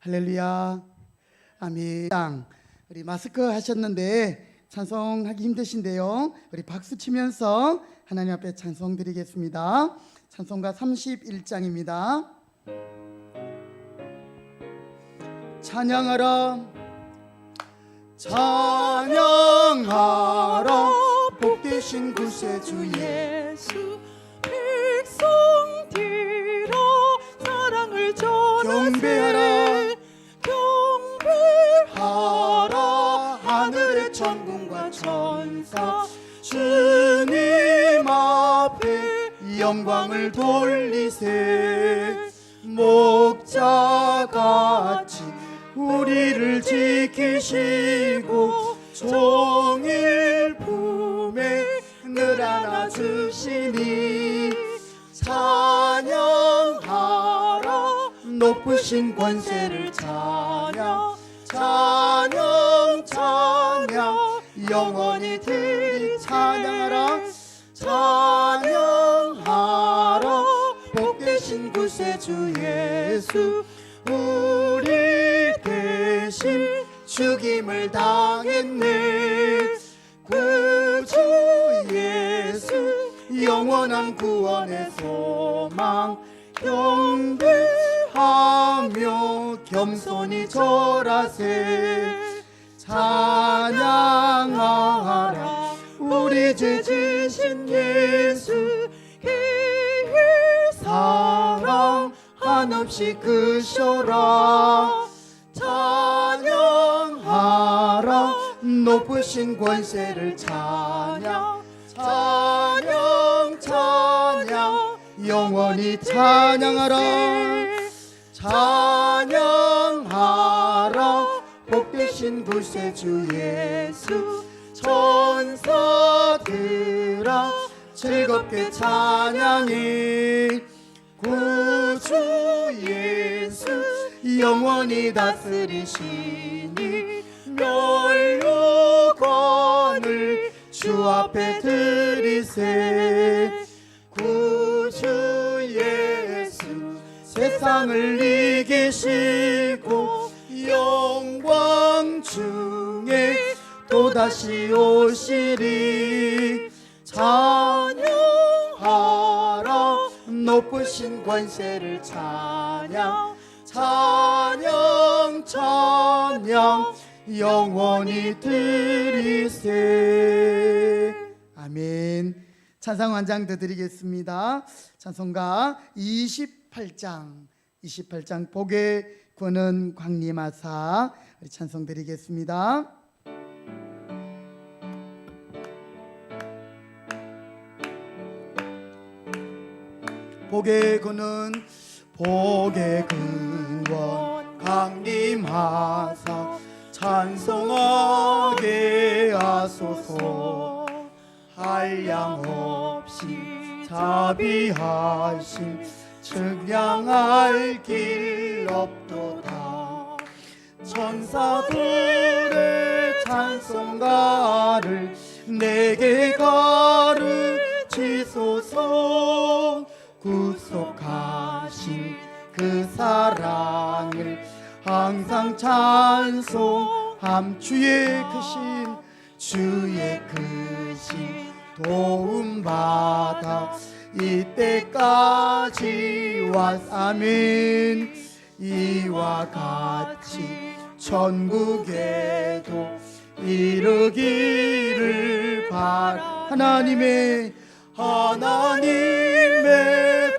할렐루야. 아멘. 우리 마스크 하셨는데 찬송하기 힘드신데요, 우리 박수 치면서 하나님 앞에 찬송 드리겠습니다. 찬송가 31장입니다. 찬양하라 찬양하라 복되신 구세주 예수. 백성들아 사랑을 경배하라 경배하라 하늘의 천군과 천사 주님 앞에 영광을 돌리세. 목자같이 우리를 지키시고 종일 품에 늘 안아주시니 찬양하라 높으신 권세를 찬양 찬양 찬양 영원히 드리 찬양하라 찬양하라 복되신 구세주 예수. 우리 대신 죽임을 당했네. 구주 예수 영원한 구원의 소망. 경배하며 겸손히 절하세. 찬양하라 우리 죄 지신 예수. 사랑 한없이 크셔라. 찬양하라 높으신 권세를 찬양 찬양 찬양 영원히 찬양하라. 찬양하라 복되신 구세주 예수. 천사들아 즐겁게 찬양해. 구주 예수 영원히 다스리시니 멸류관을 주 앞에 드리세. 구주 예수 세상을 이기시고 영광 중에 또다시 오시리. 찬양하라 높으신 권세를 찬양 찬양 찬양 영원히 드리세. 아멘. 찬송 한 장 더 드리겠습니다. 찬송가 28장 복의 구는 광림하사 찬송 드리겠습니다. 복의 근원 복의 근원 강림하사 찬송하게 하소서. 한량 없이 자비하심 측량할 길 없도다. 천사들의 찬송가를 내게 가르치소서. 구속하신 그 사랑을 항상 찬송함. 주의 크신 도움받아 이때까지 왔사면 이와 같이 천국에도 이르기를 하나님의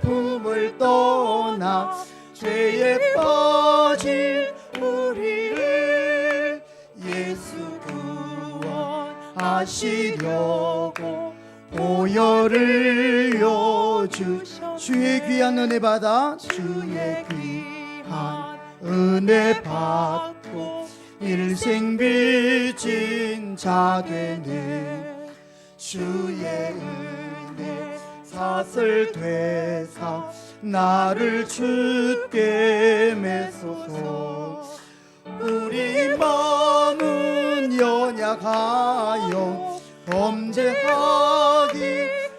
품을 떠나 죄에 빠진 우리를 예수 구원하시려고 보혈을 여주셔. 주의 귀한 은혜 받아 주의 귀한 은혜 받고 일생 빚진 자 되네. 주의 은혜 사슬 되사 나를 주께 메소서. 우리 마음은 연약하여 범죄하기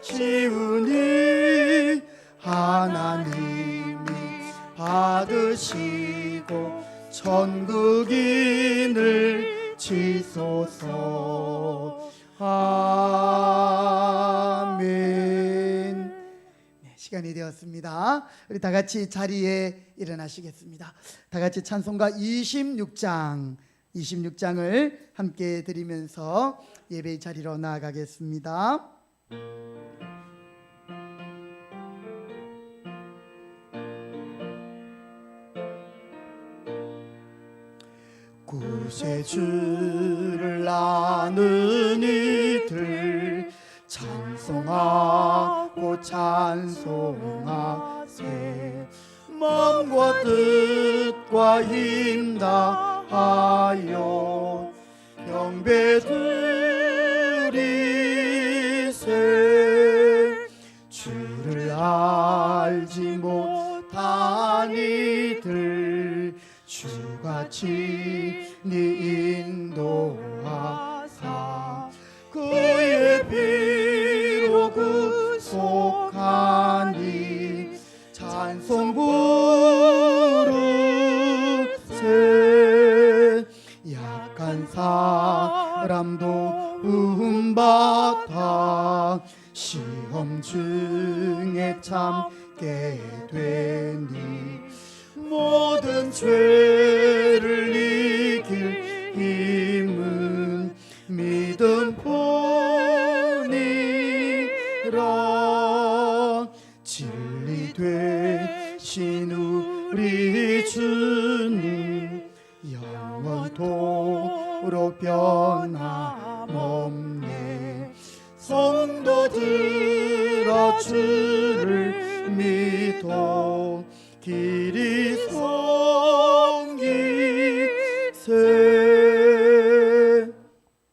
쉬우니 하나님이 받으시고 천국인을 치소서. 아멘. 네, 시간이 되었습니다. 우리 다 같이 자리에 일어나시겠습니다. 다 같이 찬송가 26장을 함께 드리면서 예배의 자리로 나아가겠습니다. 구세주를 아는 이들 찬송하고 찬송하세. 마음과 뜻과 힘 다하여 경배드리세. 주를 알지 못한 이들 주같이 네 인도하사 그의 피로 구속하니 찬송 부르세. 약한 사람도 음받아 시험 중에 참게 되니 모든 죄를 이길 힘은 믿음뿐이라. 진리 되신 우리 주님 영원토록 변함없네. 성도들아 주를 믿어 길이 섬기세.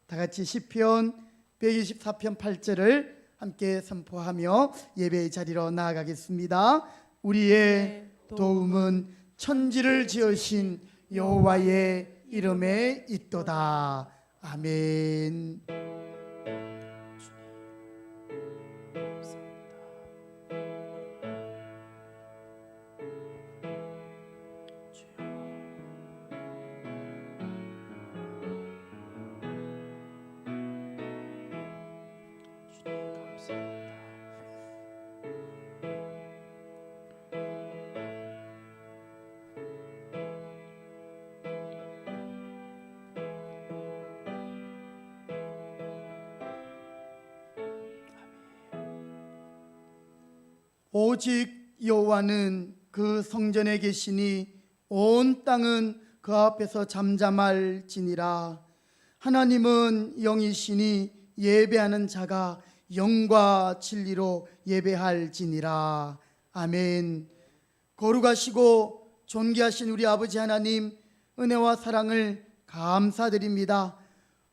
다 같이 시편 124편 8절을 함께 선포하며 예배의 자리로 나아가겠습니다. 우리의 도움은 천지를 지으신 여호와의 이름에 있도다. 아멘. 오직 여호와는 그 성전에 계시니 온 땅은 그 앞에서 잠잠할지니라. 하나님은 영이시니 예배하는 자가 영과 진리로 예배할지니라. 아멘. 거룩하시고 존귀하신 우리 아버지 하나님, 은혜와 사랑을 감사드립니다.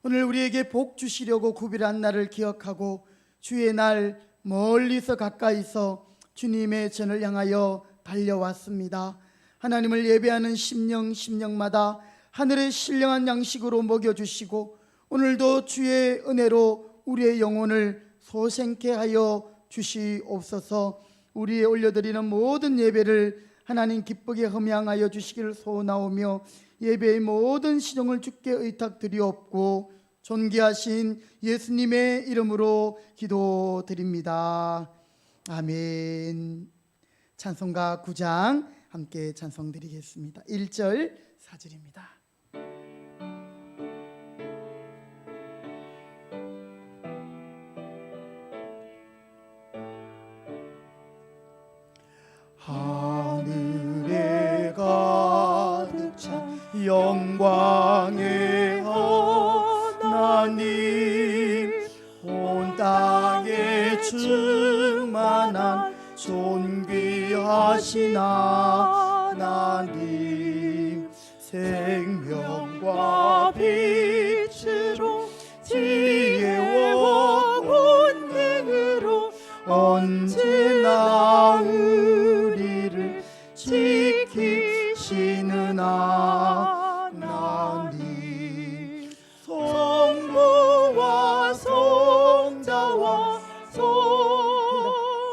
오늘 우리에게 복 주시려고 구별한 날을 기억하고 주의 날 멀리서 가까이서 주님의 전을 향하여 달려왔습니다. 하나님을 예배하는 심령마다 하늘의 신령한 양식으로 먹여주시고 오늘도 주의 은혜로 우리의 영혼을 소생케 하여 주시옵소서. 우리의 올려드리는 모든 예배를 하나님 기쁘게 흠양하여 주시기를 소원하오며 예배의 모든 시종을 주께 의탁드리옵고 존귀하신 예수님의 이름으로 기도드립니다. 아멘. 찬송가 9장 함께 찬송드리겠습니다. 1절 4절입니다. 하늘에 가득 찬 영광의 하나님, 온 땅에 충만한 존귀하신 하나님, 생명과 빛으로 지혜와 권능으로 언제나 우리를 지키시는 하나님, 성부와 성자와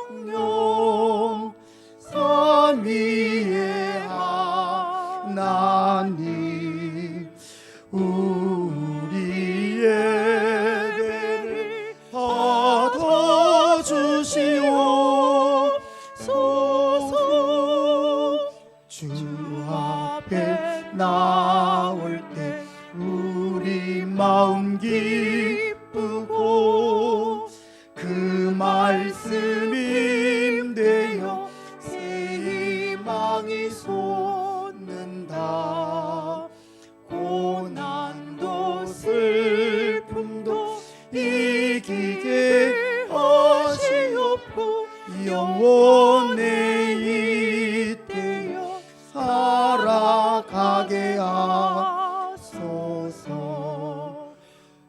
성령 삼위의 하나님 하나님 우리의 예배를 받아주시옵소서. 주 앞에 나올 때 우리 마음 기쁘고 그 말씀 임되어 새 희망이 솟는다. 고난도 슬픔도 이기게 하시옵고 영원히 이때여 살아가게 하소서.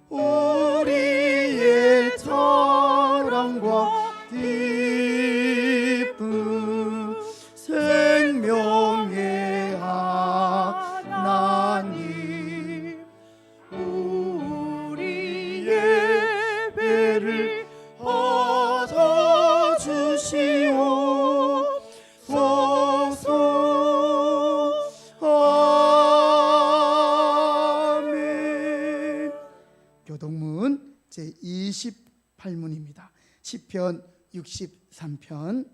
우리의 자랑과 기쁨 생명의 하나님 우리 예배를 받아주시옵소서. 아멘. 교동문 제28문입니다. 시편 63편.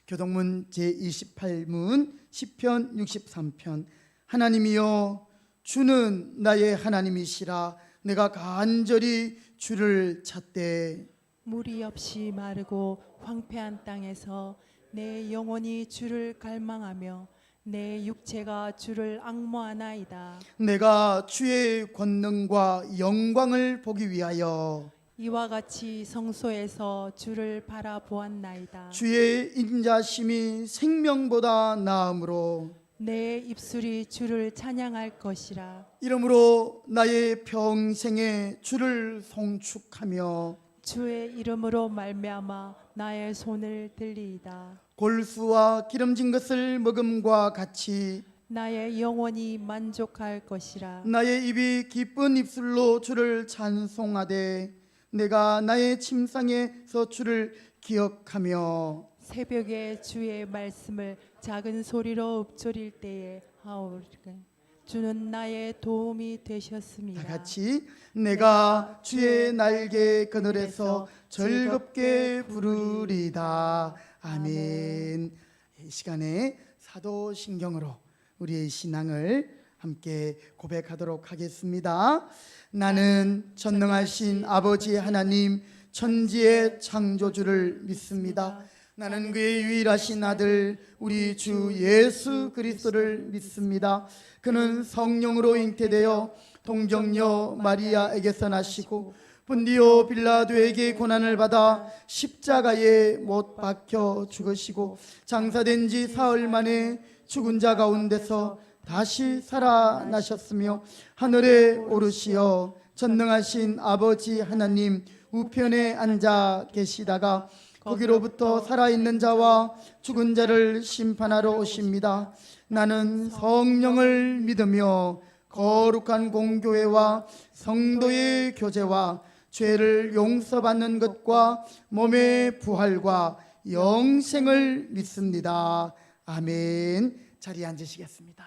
교동문 제28문 시편 63편. 하나님이여 주는 나의 하나님이시라. 내가 간절히 주를 찾되 물이 없이 마르고 황폐한 땅에서 내 영혼이 주를 갈망하며 내 육체가 주를 앙모하나이다. 내가 주의 권능과 영광을 보기 위하여 이와 같이 성소에서 주를 바라보았나이다. 주의 인자심이 생명보다 나음으로 내 입술이 주를 찬양할 것이라. 이러므로 나의 평생에 주를 송축하며 주의 이름으로 말미암아 나의 손을 들리이다. 골수와 기름진 것을 먹음과 같이 나의 영혼이 만족할 것이라. 나의 입이 기쁜 입술로 주를 찬송하되 내가 나의 침상에서 주를 기억하며 새벽에 주의 말씀을 작은 소리로 읊조릴 때에 하오리까. 주는 나의 도움이 되셨습니다. 다 같이 내가 주의 날개 그늘에서 즐겁게 부르리다. 아멘. 이 시간에 사도신경으로 우리의 신앙을 함께 고백하도록 하겠습니다. 나는 전능하신 아버지 하나님 천지의 창조주를 믿습니다. 나는 그의 유일하신 아들 우리 주 예수 그리스도를 믿습니다. 그는 성령으로 잉태되어 동정녀 마리아에게서 나시고 본디오 빌라도에게 고난을 받아 십자가에 못 박혀 죽으시고 장사된 지 사흘 만에 죽은 자 가운데서 다시 살아나셨으며 하늘에 오르시어 전능하신 아버지 하나님 우편에 앉아 계시다가 거기로부터 살아있는 자와 죽은 자를 심판하러 오십니다. 나는 성령을 믿으며 거룩한 공교회와 성도의 교제와 죄를 용서받는 것과 몸의 부활과 영생을 믿습니다. 아멘. 자리에 앉으시겠습니다.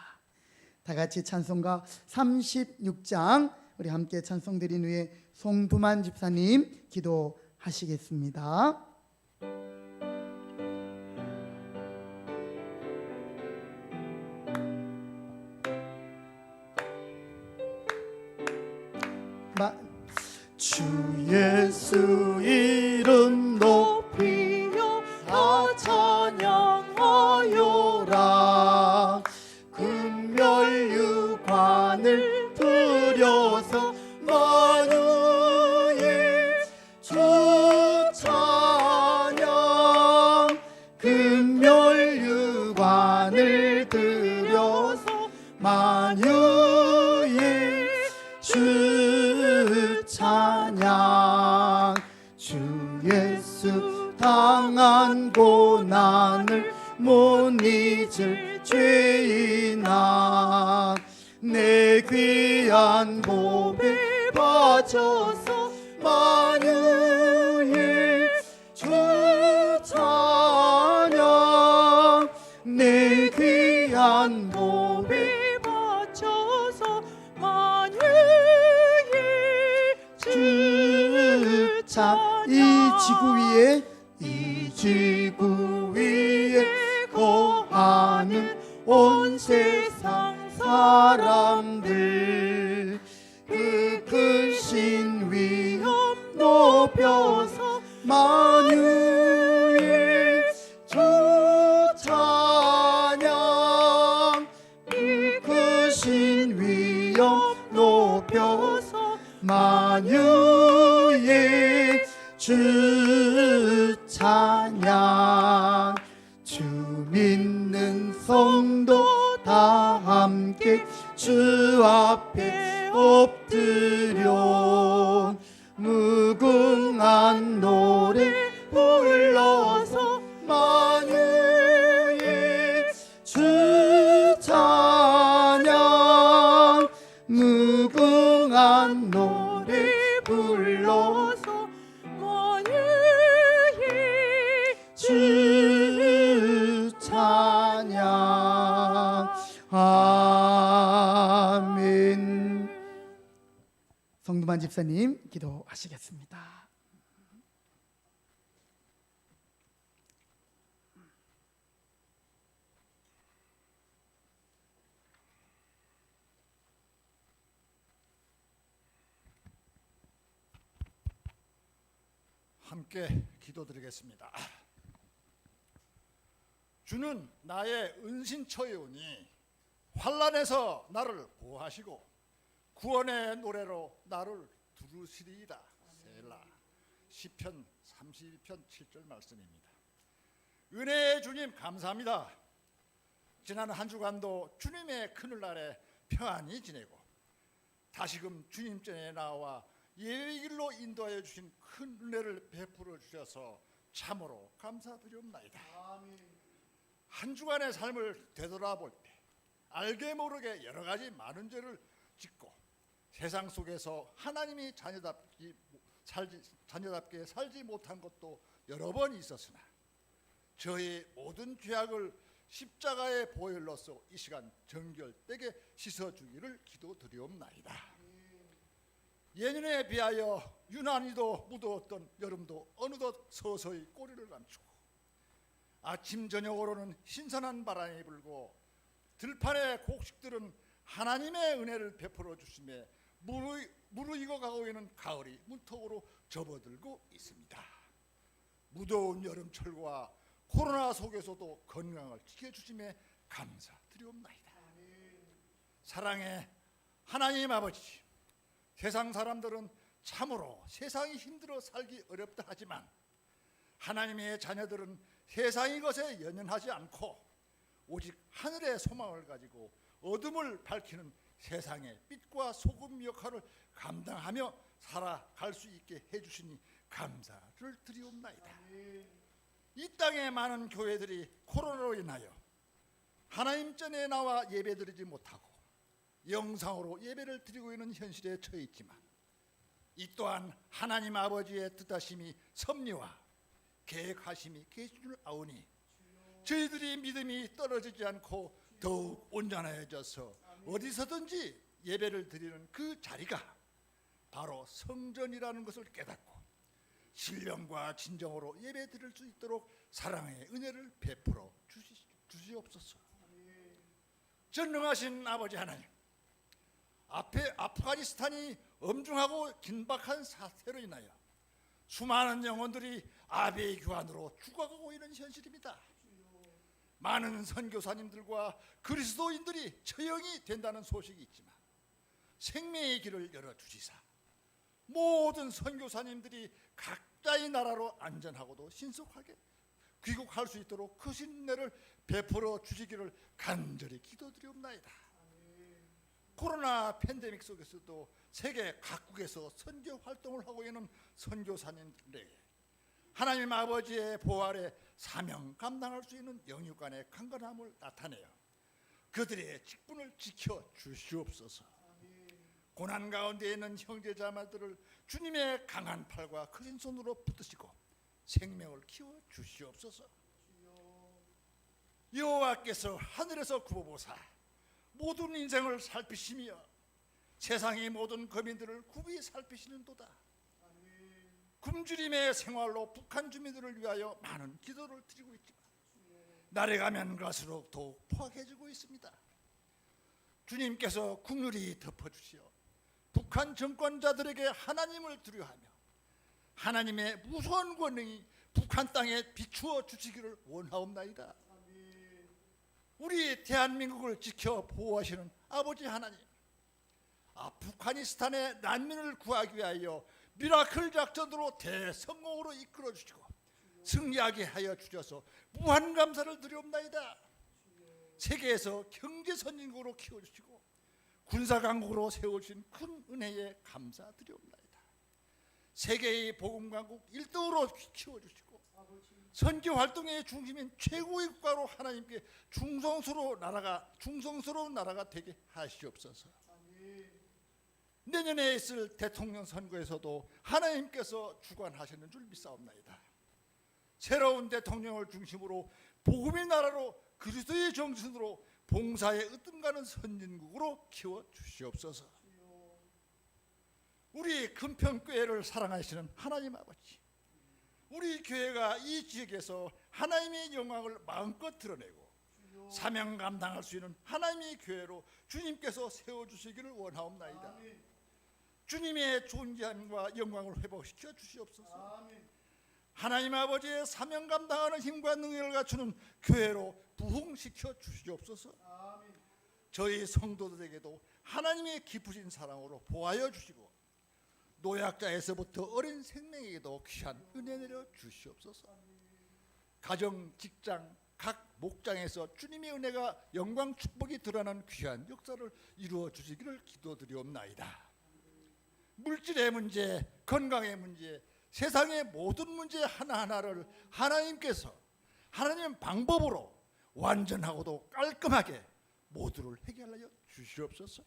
다 같이 찬송가 36장 우리 함께 찬송 드린 후에 송두만 집사님 기도하시겠습니다. 주 예수 이름 높이며 다 찬양하여라. 금멸유관을 들여서 만유의 주 찬양. 금멸유관을 들여서 만유의 주 찬양. 주 예수 당한 고난을 못 잊을 죄인아 내 귀한 몸에 바쳐서 만유의 주 찬양. 내 귀한 몸에 자, 이 지구 위에 거하는 온 세상 사람들 그 크신 위엄 높여서 만유의 주 찬양 그 크신 위엄 높여서 만유의 주 찬양 주 믿는 성도 다 함께 주 앞에 엎드려 무궁한 노래 불러서 만유의 주 찬양 무궁한 노래 불러서 만유의 주 찬양 아멘. 성두만 집사님 기도하시겠습니다. 함께 기도드리겠습니다. 주는 나의 은신처이오니 환난에서 나를 보호하시고 구원의 노래로 나를 두르시리이다. 셀라. 시편 32편 7절 말씀입니다. 은혜의 주님 감사합니다. 지난 한 주간도 주님의 그늘날에 평안히 지내고 다시금 주님 전에 나와 예의 길로 인도하여 주신 큰 은혜를 베풀어 주셔서 참으로 감사드리옵나이다. 한 주간의 삶을 되돌아볼 때 알게 모르게 여러 가지 많은 죄를 짓고 세상 속에서 하나님이 자녀답게 살지 못한 것도 여러 번 있었으나 저의 모든 죄악을 십자가의 보혈로서 이 시간 정결되게 씻어주기를 기도드리옵나이다. 예년에 비하여 유난히도 무더웠던 여름도 어느덧 서서히 꼬리를 감추고 아침 저녁으로는 신선한 바람이 불고 들판의 곡식들은 하나님의 은혜를 베풀어 주심에 무르익어 가고 있는 가을이 문턱으로 접어들고 있습니다. 무더운 여름철과 코로나 속에서도 건강을 지켜주심에 감사드리옵나이다. 사랑의 하나님 아버지, 세상 사람들은 참으로 세상이 힘들어 살기 어렵다 하지만 하나님의 자녀들은 세상의 것에 연연하지 않고 오직 하늘의 소망을 가지고 어둠을 밝히는 세상의 빛과 소금 역할을 감당하며 살아갈 수 있게 해주시니 감사를 드리옵나이다. 이 땅의 많은 교회들이 코로나로 인하여 하나님 전에 나와 예배드리지 못하고 영상으로 예배를 드리고 있는 현실에 처해 있지만 이 또한 하나님 아버지의 뜻하심이 섭리와 계획하심이 계신 줄 아오니 저희들이 믿음이 떨어지지 않고 더욱 온전해져서 어디서든지 예배를 드리는 그 자리가 바로 성전이라는 것을 깨닫고 신령과 진정으로 예배 드릴 수 있도록 사랑의 은혜를 베풀어 주시옵소서. 전능하신 아버지 하나님, 앞에 아프가니스탄이 엄중하고 긴박한 사태로 인하여 수많은 영혼들이 아베의 교환으로 죽어가고 있는 현실입니다. 많은 선교사님들과 그리스도인들이 처형이 된다는 소식이 있지만 생명의 길을 열어주시사 모든 선교사님들이 각자의 나라로 안전하고도 신속하게 귀국할 수 있도록 크신 은혜를 베풀어 주시기를 간절히 기도드리옵나이다. 코로나 팬데믹 속에서도 세계 각국에서 선교 활동을 하고 있는 선교사님들에게 하나님 아버지의 보호 아래 사명 감당할 수 있는 영육간의 강건함을 나타내어 그들의 직분을 지켜 주시옵소서. 고난 가운데 있는 형제자매들을 주님의 강한 팔과 크신 손으로 붙드시고 생명을 키워 주시옵소서. 여호와께서 하늘에서 구보보사 모든 인생을 살피시며 세상의 모든 거민들을 굽이 살피시는도다. 굶주림의 생활로 북한 주민들을 위하여 많은 기도를 드리고 있지만 날이 가면 갈수록 더욱 포악해지고 있습니다. 주님께서 국률이 덮어주시어 북한 정권자들에게 하나님을 두려워하며 하나님의 무서운 권능이 북한 땅에 비추어 주시기를 원하옵나이다. 우리 대한민국을 지켜 보호하시는 아버지 하나님, 아프가니스탄의 난민을 구하기 위하여 미라클 작전으로 대성공으로 이끌어 주시고 승리하게 하여 주셔서 무한 감사를 드리옵나이다. 세계에서 경제 선진국으로 키워주시고 군사 강국으로 세우신 큰 은혜에 감사드리옵나이다. 세계의 복음 강국 1등으로 키워주시고 선교 활동의 중심인 최고의 국가로 하나님께 충성스러운 나라가 되게 하시옵소서. 내년에 있을 대통령 선거에서도 하나님께서 주관하시는 줄 믿사옵나이다. 새로운 대통령을 중심으로 복음의 나라로 그리스도의 정신으로 봉사에 으뜸가는 선진국으로 키워 주시옵소서. 우리 금평교회를 사랑하시는 하나님 아버지, 우리 교회가 이 지역에서 하나님의 영광을 마음껏 드러내고 사명 감당할 수 있는 하나님의 교회로 주님께서 세워주시기를 원하옵나이다. 주님의 존귀함과 영광을 회복시켜 주시옵소서. 하나님 아버지의 사명 감당하는 힘과 능력을 갖추는 교회로 부흥시켜 주시옵소서. 저희 성도들에게도 하나님의 깊으신 사랑으로 보하여 주시고 노약자에서부터 어린 생명에게도 귀한 은혜 내려 주시옵소서. 가정, 직장, 각 목장에서 주님의 은혜가 영광 축복이 드러나는 귀한 역사를 이루어 주시기를 기도드리옵나이다. 물질의 문제, 건강의 문제, 세상의 모든 문제 하나하나를 하나님께서 하나님의 방법으로 완전하고도 깔끔하게 모두를 해결하여 주시옵소서.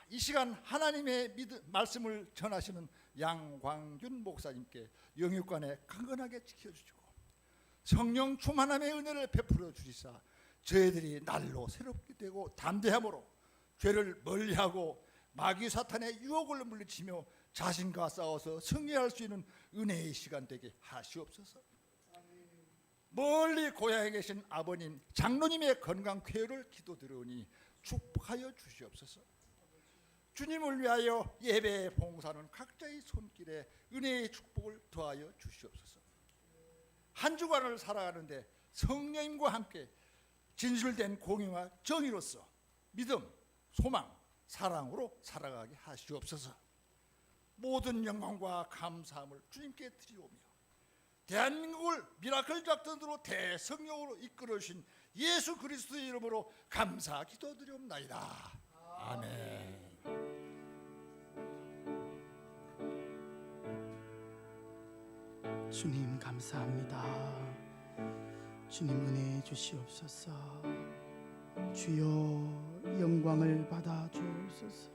이 시간 하나님의 말씀을 전하시는 양광균 목사님께 영육간에 강건하게 지켜주시고 성령 충만함의 은혜를 베풀어 주시사 저희들이 날로 새롭게 되고 담대함으로 죄를 멀리하고 마귀 사탄의 유혹을 물리치며 자신과 싸워서 승리할 수 있는 은혜의 시간 되게 하시옵소서. 멀리 고향에 계신 아버님, 장로님의 건강 쾌유를 기도드리오니 축복하여 주시옵소서. 주님을 위하여 예배에 봉사하는 각자의 손길에 은혜의 축복을 더하여 주시옵소서. 한 주간을 살아가는데 성령님과 함께 진실된 공의와 정의로서 믿음, 소망, 사랑으로 살아가게 하시옵소서. 모든 영광과 감사함을 주님께 드리오며 대한민국을 미라클 작전으로 대성령으로 이끌어주신 예수 그리스도의 이름으로 감사 기도드리옵나이다. 아멘. 주님 감사합니다. 주님 은혜 주시옵소서. 주여 영광을 받아 주옵소서.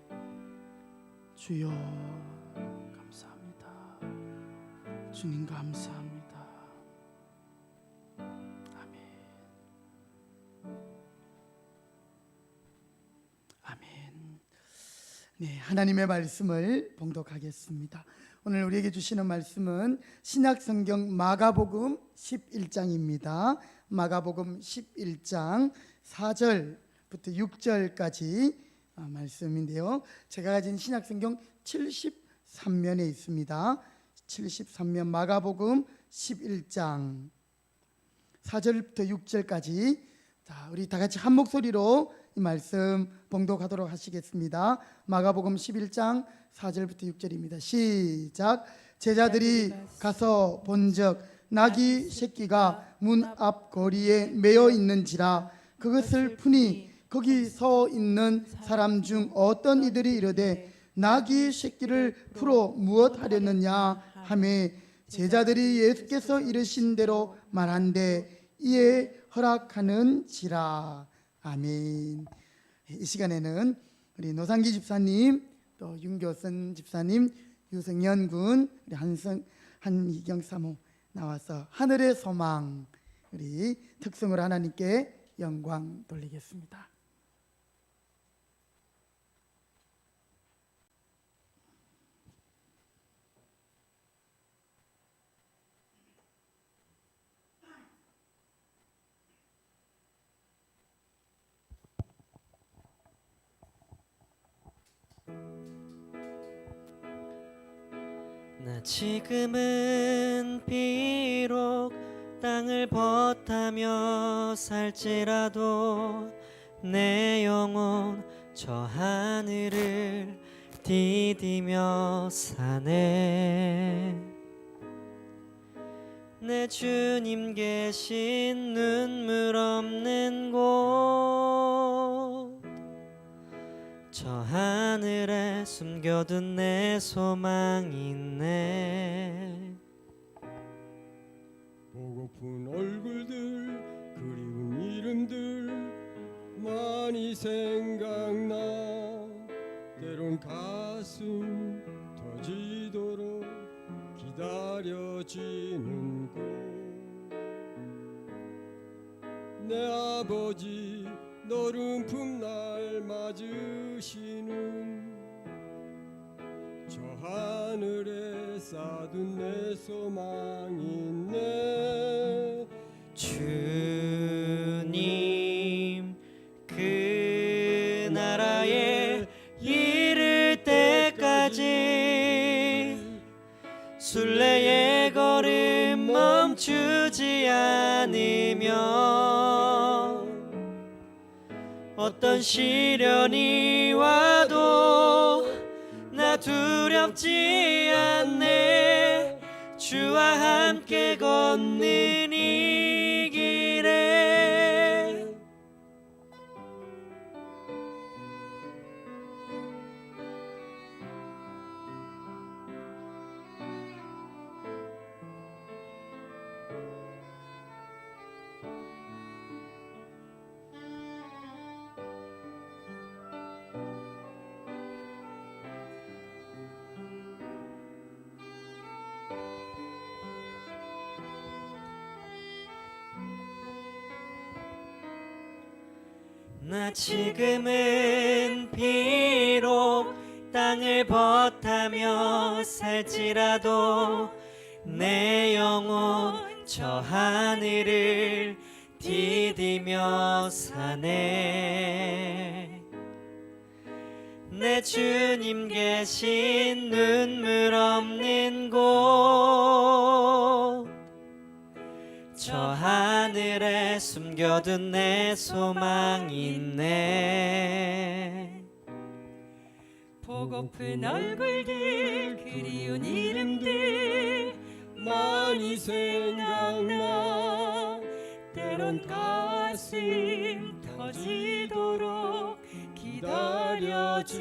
주여 감사합니다. 주님 감사합니다. 아멘. 아멘. 네, 하나님의 말씀을 봉독하겠습니다. 오늘 우리에게 주시는 말씀은 신약성경 마가복음 11장입니다. 마가복음 11장 4절부터 6절까지 말씀인데요. 제가 가진 신약성경 73면에 있습니다. 73면 마가복음 11장 4절부터 6절까지 우리 다 같이 한 목소리로 이 말씀 봉독하도록 하시겠습니다. 마가복음 11장 4절부터 6절입니다. 시작. 제자들이 가서 본즉 나귀 새끼가 문 앞 거리에 매어 있는지라 그것을 푸니 거기 서 있는 사람 중 어떤 이들이 이르되 나귀 새끼를 풀어 무엇 하려느냐 하매 제자들이 예수께서 이르신 대로 말한대 이에 허락하는지라. 아멘. 이 시간에는 우리 노상기 집사님, 또 윤교선 집사님, 유성연 군, 우리 한희경 사모 나와서 하늘의 소망, 우리 특성을 하나님께 영광 돌리겠습니다. 나 지금은 비록 땅을 벗하며 살지라도 내 영혼 저 하늘을 디디며 사네. 내 주님 계신 눈물 없는 곳, 저 하늘에 숨겨둔 내 소망이 있네. 보고픈 얼굴들, 그리운 이름들 많이 생각나. 때론 가슴 터지도록 기다려지는 곳. 내 아버지 너른 품날 맞으시는 저 하늘에 쌓둔 내 소망이 있네. 주님 그 나라에 이를 때까지 순례의 걸음 멈추지 않으면 어떤 시련이 와도 나 두렵지 않네. 주와 함께 걷는 이 길에. 나 지금은 비록 땅을 벗하며 살지라도 내 영혼 저 하늘을 디디며 사네. 내 주님 계신 눈물 없는 곳, 저 하늘에 숨겨둔 내 소망이 있네. 보고픈 얼굴들 그리운 이름들 많이 생각나. 때론 가슴 터지도록 기다려지는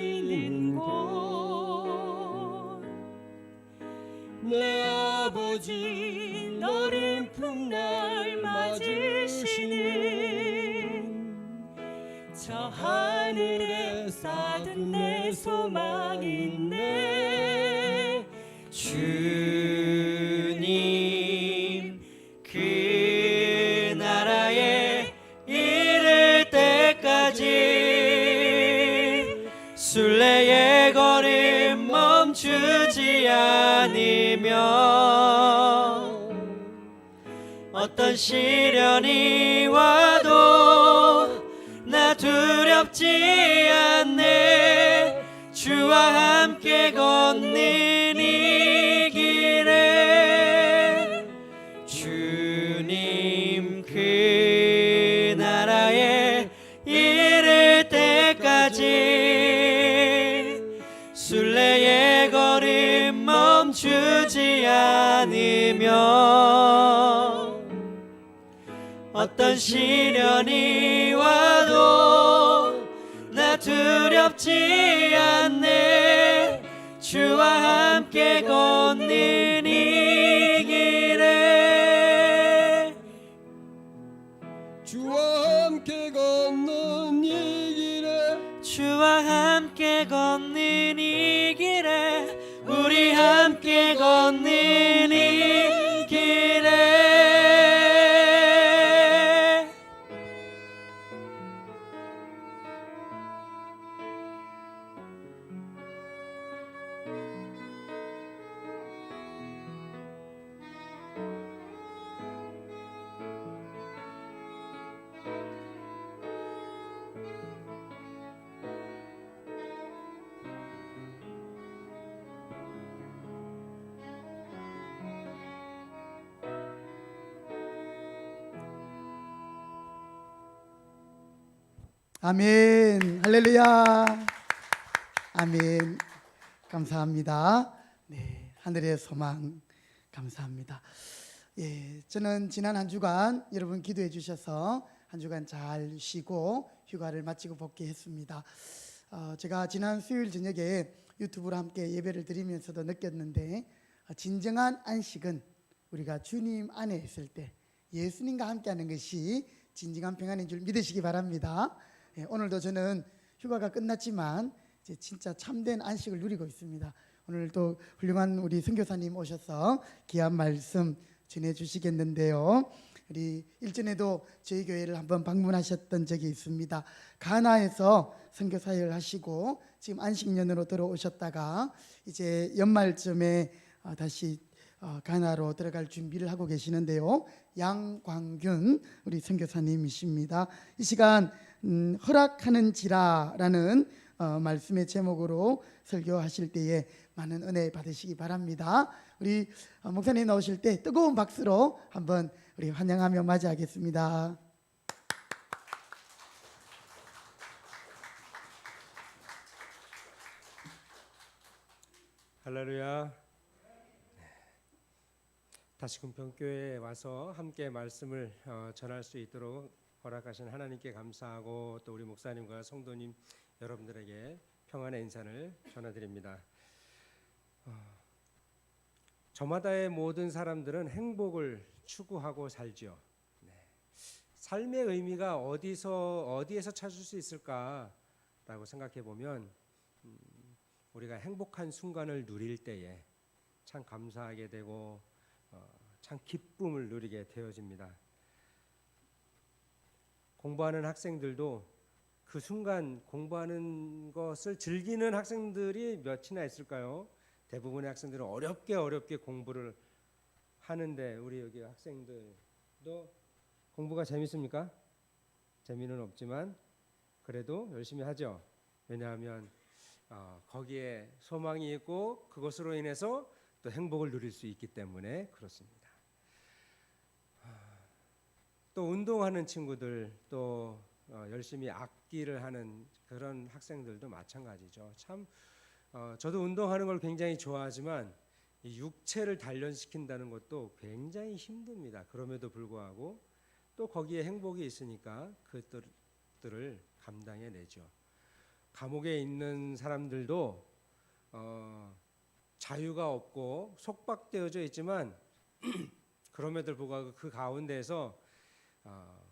곳. 내 아버지 너른 품날 맞으시는 저 하늘에 쌓둔 내 소망이 있네. 주님 그 나라에 이를 때까지 순례의 걸음 멈추지 않으면 어떤 시련이 와도 나 두렵지 않네. 주와 함께 걷는 이 길에. 주님 그 나라에 이를 때까지 순례의 걸음 멈추지 않으면 어떤 시련이 와도 나 두렵지 않네. 주와 함께 걷는 이 길에. 주와 함께 걷는 이 길에. 주와 함께 걷는 이 길에. 우리 함께 걷는 이 길에. 아멘. 할렐루야. 아멘. 감사합니다. 네, 하늘의 소망 감사합니다. 예, 저는 지난 한 주간 여러분 기도해 주셔서 한 주간 잘 쉬고 휴가를 마치고 복귀했습니다. 제가 지난 수요일 저녁에 유튜브로 함께 예배를 드리면서도 느꼈는데 진정한 안식은 우리가 주님 안에 있을 때 예수님과 함께하는 것이 진정한 평안인 줄 믿으시기 바랍니다. 예, 오늘도 저는 휴가가 끝났지만 이제 진짜 참된 안식을 누리고 있습니다. 오늘 또 훌륭한 우리 선교사님 오셔서 귀한 말씀 전해주시겠는데요. 우리 일전에도 저희 교회를 한번 방문하셨던 적이 있습니다. 가나에서 선교 사역을 하시고 지금 안식년으로 들어오셨다가 이제 연말쯤에 다시 가나로 들어갈 준비를 하고 계시는데요. 양광균 우리 선교사님이십니다. 이 시간 허락하는지라라는 말씀의 제목으로 설교하실 때에 많은 은혜 받으시기 바랍니다. 우리 목사님 나오실 때 뜨거운 박수로 한번 우리 환영하며 맞이하겠습니다. 할렐루야. 다시금 병교회에 와서 함께 말씀을 전할 수 있도록 허락하신 하나님께 감사하고 또 우리 목사님과 성도님 여러분들에게 평안의 인사를 전해드립니다. 저마다의 모든 사람들은 행복을 추구하고 살죠. 삶의 의미가 어디에서 찾을 수 있을까라고 생각해 보면 우리가 행복한 순간을 누릴 때에 참 감사하게 되고 참 기쁨을 누리게 되어집니다. 공부하는 학생들도 그 순간 공부하는 것을 즐기는 학생들이 몇이나 있을까요? 대부분의 학생들은 어렵게 공부를 하는데 우리 여기 학생들도 공부가 재밌습니까? 재미는 없지만 그래도 열심히 하죠. 왜냐하면 거기에 소망이 있고 그것으로 인해서 또 행복을 누릴 수 있기 때문에 그렇습니다. 또 운동하는 친구들 또 열심히 악기를 하는 그런 학생들도 마찬가지죠. 참 저도 운동하는 걸 굉장히 좋아하지만 이 육체를 단련시킨다는 것도 굉장히 힘듭니다. 그럼에도 불구하고 또 거기에 행복이 있으니까 그것들을 감당해내죠. 감옥에 있는 사람들도 자유가 없고 속박되어져 있지만 그럼에도 불구하고 그 가운데에서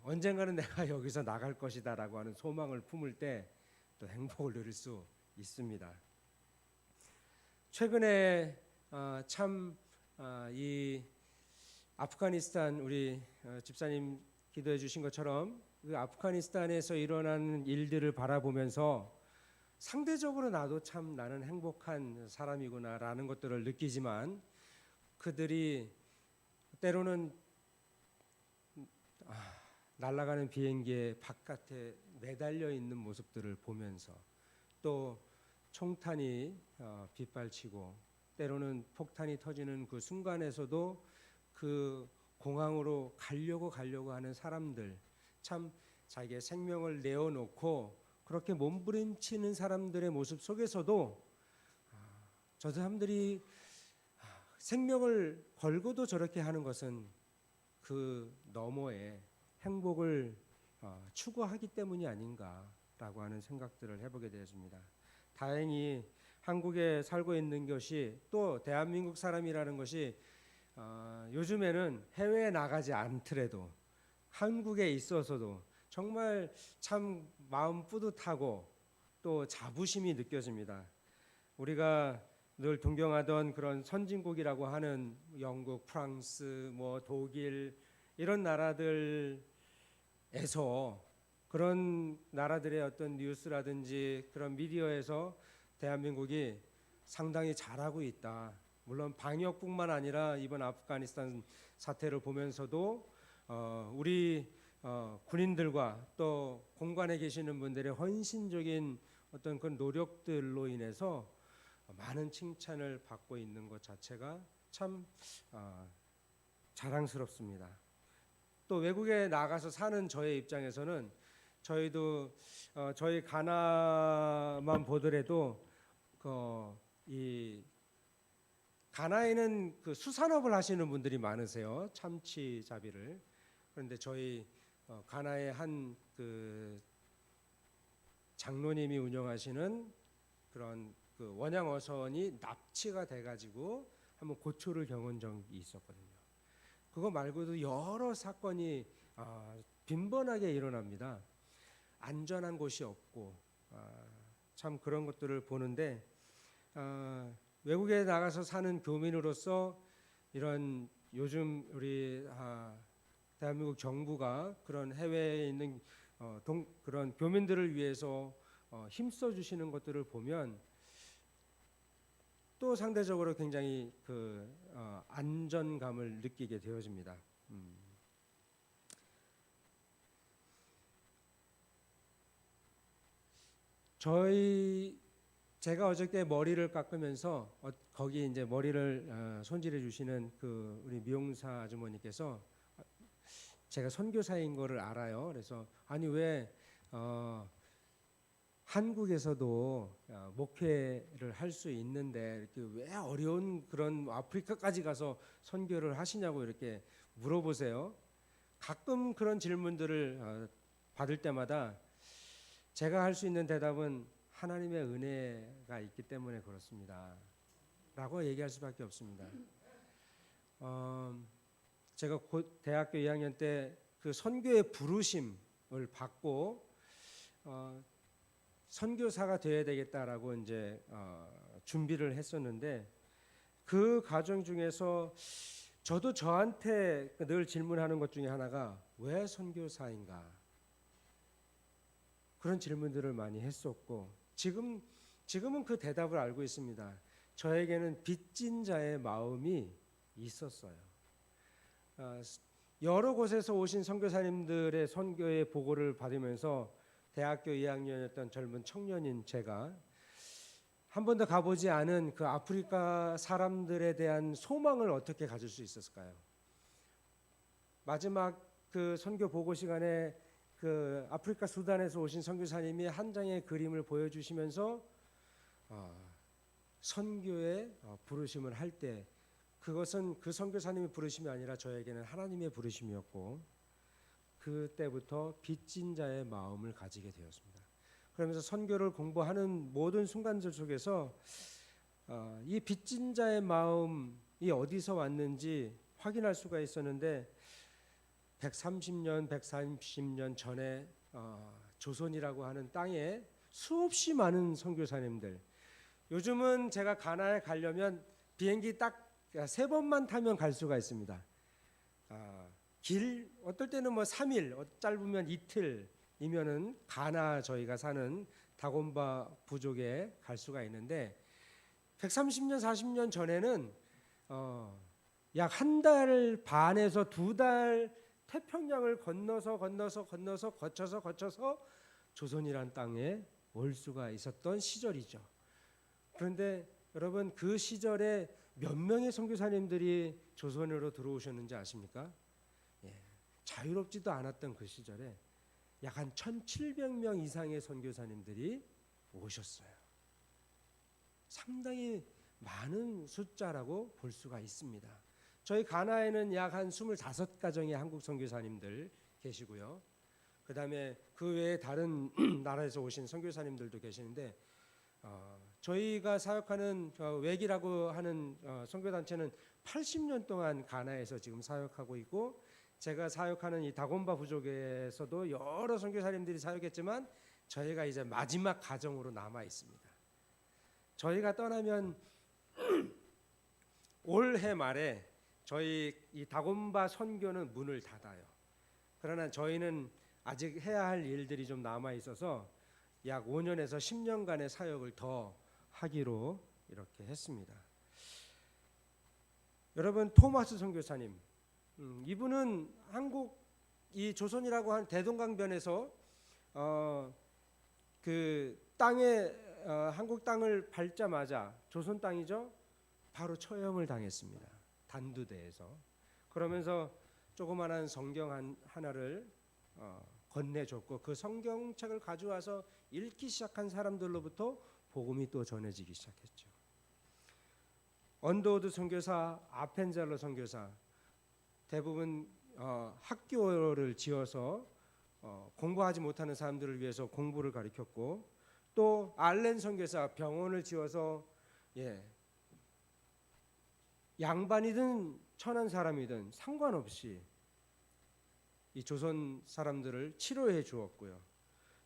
언젠가는 내가 여기서 나갈 것이다라고 하는 소망을 품을 때 또 행복을 누릴 수 있습니다. 최근에 이 아프가니스탄 우리 집사님 기도해 주신 것처럼 그 아프가니스탄에서 일어나는 일들을 바라보면서 상대적으로 나는 행복한 사람이구나라는 것들을 느끼지만 그들이 때로는 날아가는 비행기의 바깥에 매달려 있는 모습들을 보면서 또 총탄이 빗발치고 때로는 폭탄이 터지는 그 순간에서도 그 공항으로 가려고 하는 사람들, 참 자기의 생명을 내어놓고 그렇게 몸부림치는 사람들의 모습 속에서도 저 사람들이 생명을 걸고도 저렇게 하는 것은 그 너머에 행복을 추구하기 때문이 아닌가라고 하는 생각들을 해보게 되었습니다. 다행히 한국에 살고 있는 것이 또 대한민국 사람이라는 것이 요즘에는 해외에 나가지 않더라도 한국에 있어서도 정말 참 마음 뿌듯하고 또 자부심이 느껴집니다. 우리가 늘 존경하던 그런 선진국이라고 하는 영국, 프랑스, 독일 이런 나라들에서 그런 나라들의 어떤 뉴스라든지 그런 미디어에서 대한민국이 상당히 잘하고 있다. 물론 방역뿐만 아니라 이번 아프가니스탄 사태를 보면서도 우리 군인들과 또 공관에 계시는 분들의 헌신적인 어떤 그 노력들로 인해서 많은 칭찬을 받고 있는 것 자체가 참 자랑스럽습니다. 또 외국에 나가서 사는 저의 입장에서는 저희도 저희 가나만 보더라도 이 가나에는 그 수산업을 하시는 분들이 많으세요. 참치잡이를. 그런데 저희 가나의 한 그 장로님이 운영하시는 그런 그 원양 어선이 납치가 돼가지고 한번 고초를 겪은 적이 있었거든요. 그거 말고도 여러 사건이 빈번하게 일어납니다. 안전한 곳이 없고 참 그런 것들을 보는데 외국에 나가서 사는 교민으로서 이런 요즘 우리 대한민국 정부가 그런 해외에 있는 그런 교민들을 위해서 힘써 주시는 것들을 보면 또 상대적으로 굉장히 그 안전감을 느끼게 되어집니다. 제가 어저께 머리를 깎으면서 거기 이제 머리를 손질해 주시는 그 우리 미용사 아주머니께서 제가 선교사인 거를 알아요. 그래서 아니 왜 한국에서도 목회를 할 수 있는데 이렇게 왜 어려운 그런 아프리카까지 가서 선교를 하시냐고 이렇게 물어보세요. 가끔 그런 질문들을 받을 때마다 제가 할 수 있는 대답은 하나님의 은혜가 있기 때문에 그렇습니다 라고 얘기할 수밖에 없습니다. 제가 곧 대학교 2학년 때 그 선교의 부르심을 받고 선교사가 되어야 되겠다라고 이제 준비를 했었는데 그 과정 중에서 저도 저한테 늘 질문하는 것 중에 하나가 왜 선교사인가 그런 질문들을 많이 했었고 지금은 그 대답을 알고 있습니다. 저에게는 빚진 자의 마음이 있었어요. 여러 곳에서 오신 선교사님들의 선교의 보고를 받으면서 대학교 2학년이었던 젊은 청년인 제가 한 번도 가보지 않은 그 아프리카 사람들에 대한 소망을 어떻게 가질 수 있었을까요? 마지막 그 선교 보고 시간에 그 아프리카 수단에서 오신 선교사님이 한 장의 그림을 보여주시면서 선교의 부르심을 할 때 그것은 그 선교사님의 부르심이 아니라 저에게는 하나님의 부르심이었고 그때부터 빚진 자의 마음을 가지게 되었습니다. 그러면서 선교를 공부하는 모든 순간들 속에서 이 빚진 자의 마음이 어디서 왔는지 확인할 수가 있었는데 130년, 140년 전에 조선이라고 하는 땅에 수없이 많은 선교사님들. 요즘은 제가 가나에 가려면 비행기 딱 3번만 타면 갈 수가 있습니다. 길 어떨 때는 뭐 3일, 짧으면 이틀이면은 가나 저희가 사는 다곤바 부족에 갈 수가 있는데 130년, 40년 전에는 약 1달 반에서 2달 태평양을 건너서 거쳐서 조선이란 땅에 올 수가 있었던 시절이죠. 그런데 여러분 그 시절에 몇 명의 선교사님들이 조선으로 들어오셨는지 아십니까? 자유롭지도 않았던 그 시절에 약 한 1,700명 이상의 선교사님들이 오셨어요. 상당히 많은 숫자라고 볼 수가 있습니다. 저희 가나에는 약 한 25가정의 한국 선교사님들 계시고요. 그다음에 그 외에 다른 나라에서 오신 선교사님들도 계시는데 저희가 사역하는 외기라고 하는 선교단체는 80년 동안 가나에서 지금 사역하고 있고 제가 사역하는 이 다곤바 부족에서도 여러 선교사님들이 사역했지만 저희가 이제 마지막 가정으로 남아 있습니다. 저희가 떠나면 올해 말에 저희 이 다곤바 선교는 문을 닫아요. 그러나 저희는 아직 해야 할 일들이 좀 남아 있어서 약 5년에서 10년간의 사역을 더 하기로 이렇게 했습니다. 여러분 토마스 선교사님, 이분은 한국 이 조선이라고 한 대동강변에서 그 땅에 한국 땅을 밟자마자 조선 땅이죠. 바로 처형을 당했습니다. 단두대에서. 그러면서 조그마한 성경 하나를 건네줬고 그 성경책을 가져와서 읽기 시작한 사람들로부터 복음이 또 전해지기 시작했죠. 언더우드 선교사, 아펜젤러 선교사 대부분 학교를 지어서 공부하지 못하는 사람들을 위해서 공부를 가르쳤고, 또 알렌 선교사 병원을 지어서 양반이든 천한 사람이든 상관없이 이 조선 사람들을 치료해 주었고요.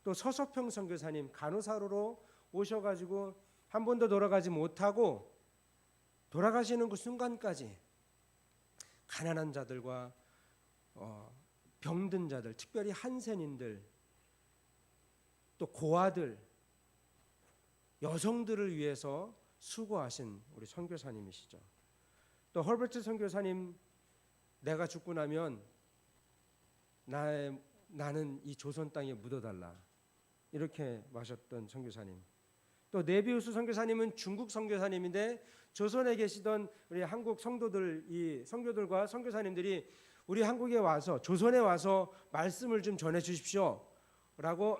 또 서서평 선교사님 간호사로 오셔가지고 한 번도 돌아가지 못하고 돌아가시는 그 순간까지 가난한 자들과 병든 자들, 특별히 한센인들, 또 고아들, 여성들을 위해서 수고하신 우리 선교사님이시죠. 또 헐버트 선교사님, 내가 죽고 나면 나는 이 조선 땅에 묻어달라, 이렇게 마셨던 선교사님. 또 네비우스 선교사님은 중국 선교사님인데 조선에 계시던 우리 한국 성도들, 이 선교들과 선교사님들이 우리 한국에 와서, 조선에 와서 말씀을 좀 전해 주십시오라고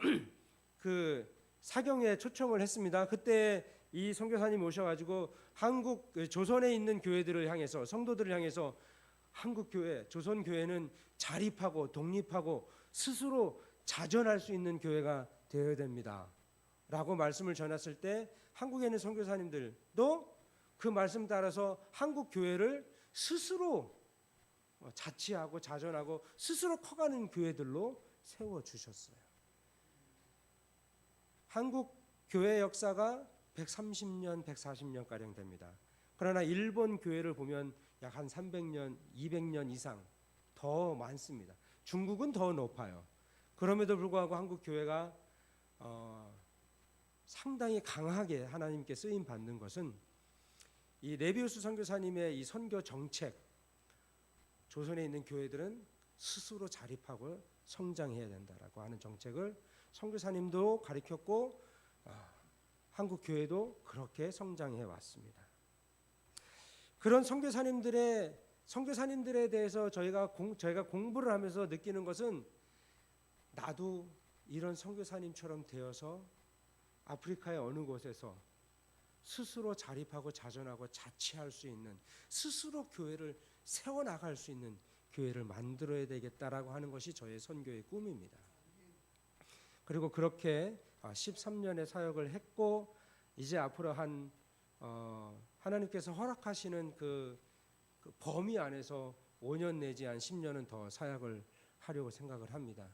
그 사경에 초청을 했습니다. 그때 이 선교사님 오셔가지고 한국 조선에 있는 교회들을 향해서, 성도들을 향해서 한국 교회, 조선 교회는 자립하고 독립하고 스스로 자전할 수 있는 교회가 되어야 됩니다라고 말씀을 전했을 때, 한국에 있는 선교사님들도 그 말씀 따라서 한국 교회를 스스로 자치하고 자전하고 스스로 커가는 교회들로 세워 주셨어요. 한국 교회 역사가 130년, 140년 가량 됩니다. 그러나 일본 교회를 보면 약 한 300년, 200년 이상 더 많습니다. 중국은 더 높아요. 그럼에도 불구하고 한국 교회가 상당히 강하게 하나님께 쓰임 받는 것은 이 네비우스 선교사님의 이 선교 정책, 조선에 있는 교회들은 스스로 자립하고 성장해야 된다라고 하는 정책을 선교사님도 가르쳤고, 한국 교회도 그렇게 성장해 왔습니다. 그런 선교사님들에 대해서 저희가 공부를 하면서 느끼는 것은, 나도 이런 선교사님처럼 되어서 아프리카의 어느 곳에서 스스로 자립하고 자전하고 자치할 수 있는, 스스로 교회를 세워나갈 수 있는 교회를 만들어야 되겠다라고 하는 것이 저의 선교의 꿈입니다. 그리고 그렇게 13년의 사역을 했고, 이제 앞으로 하나님께서 허락하시는 그 범위 안에서 5년 내지 한 10년은 더 사역을 하려고 생각을 합니다.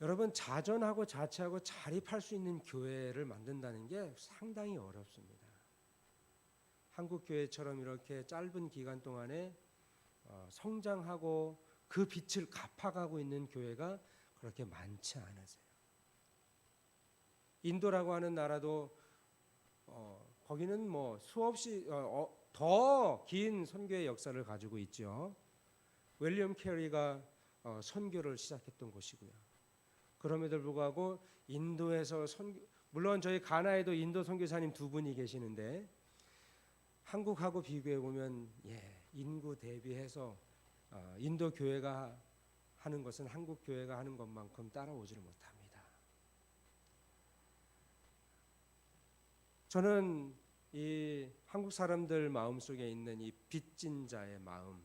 여러분, 자전하고 자치하고 자립할 수 있는 교회를 만든다는 게 상당히 어렵습니다. 한국 교회처럼 이렇게 짧은 기간 동안에 성장하고 그 빛을 갚아가고 있는 교회가 그렇게 많지 않으세요. 인도라고 하는 나라도 거기는 뭐 수없이 더 긴 선교의 역사를 가지고 있죠. 윌리엄 캐리가 선교를 시작했던 곳이고요. 그럼에도 불구하고 인도에서 물론 저희 가나에도 인도 선교사님 2분이 계시는데, 한국하고 비교해 보면 인구 대비해서 인도 교회가 하는 것은 한국 교회가 하는 것만큼 따라오지를 못합니다. 저는 이 한국 사람들 마음속에 있는 이 빚진 자의 마음,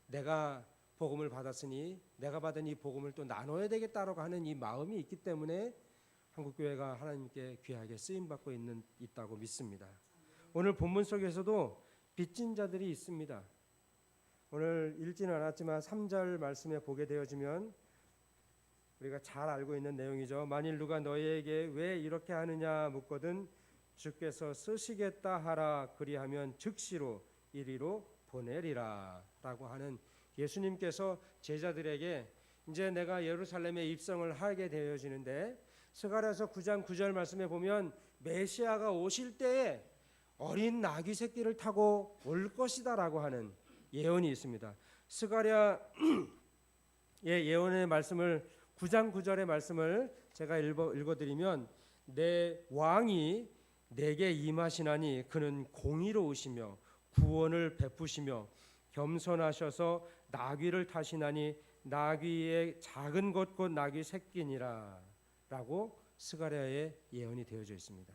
내가 복음을 받았으니 내가 받은 이 복음을 또 나눠야 되겠다라고 하는 이 마음이 있기 때문에 한국 교회가 하나님께 귀하게 쓰임 받고 있다고 믿습니다. 오늘 본문 속에서도 빚진 자들이 있습니다. 오늘 읽지는 않았지만 3절 말씀에 보게 되어지면 우리가 잘 알고 있는 내용이죠. 만일 누가 너희에게 왜 이렇게 하느냐 묻거든 주께서 쓰시겠다 하라 그리하면 즉시로 이리로 보내리라 라고 하는, 예수님께서 제자들에게 이제 내가 예루살렘에 입성을 하게 되어지는데, 스가랴서 9장 9절 말씀에 보면 메시아가 오실 때에 어린 나귀 새끼를 타고 올 것이다 라고 하는 예언이 있습니다. 스가랴의 예언의 말씀을 9장 9절의 말씀을 제가 읽어드리면, 내 왕이 내게 임하시나니 그는 공의로우시며 구원을 베푸시며 겸손하셔서 나귀를 타시나니 나귀의 작은 것 곧 나귀 새끼니라 라고 스가랴의 예언이 되어져 있습니다.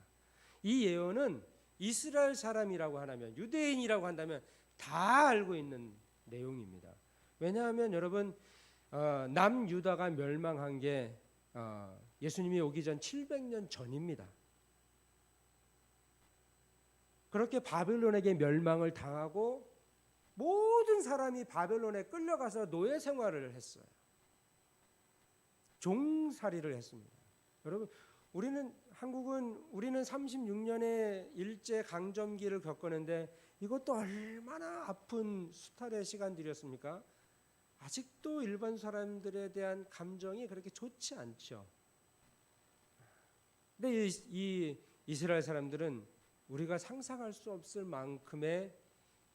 이 예언은 이스라엘 사람이라고 하면, 유대인이라고 한다면 다 알고 있는 내용입니다. 왜냐하면 여러분, 남유다가 멸망한 게 예수님이 오기 전 700년 전입니다. 그렇게 바벨론에게 멸망을 당하고 모든 사람이 바벨론에 끌려가서 노예 생활을 했어요. 종살이를 했습니다. 여러분, 우리는 36년의 일제 강점기를 겪었는데 이것도 얼마나 아픈 수탈의 시간들이었습니까? 아직도 일반 사람들에 대한 감정이 그렇게 좋지 않죠. 근데 이 이스라엘 사람들은 우리가 상상할 수 없을 만큼의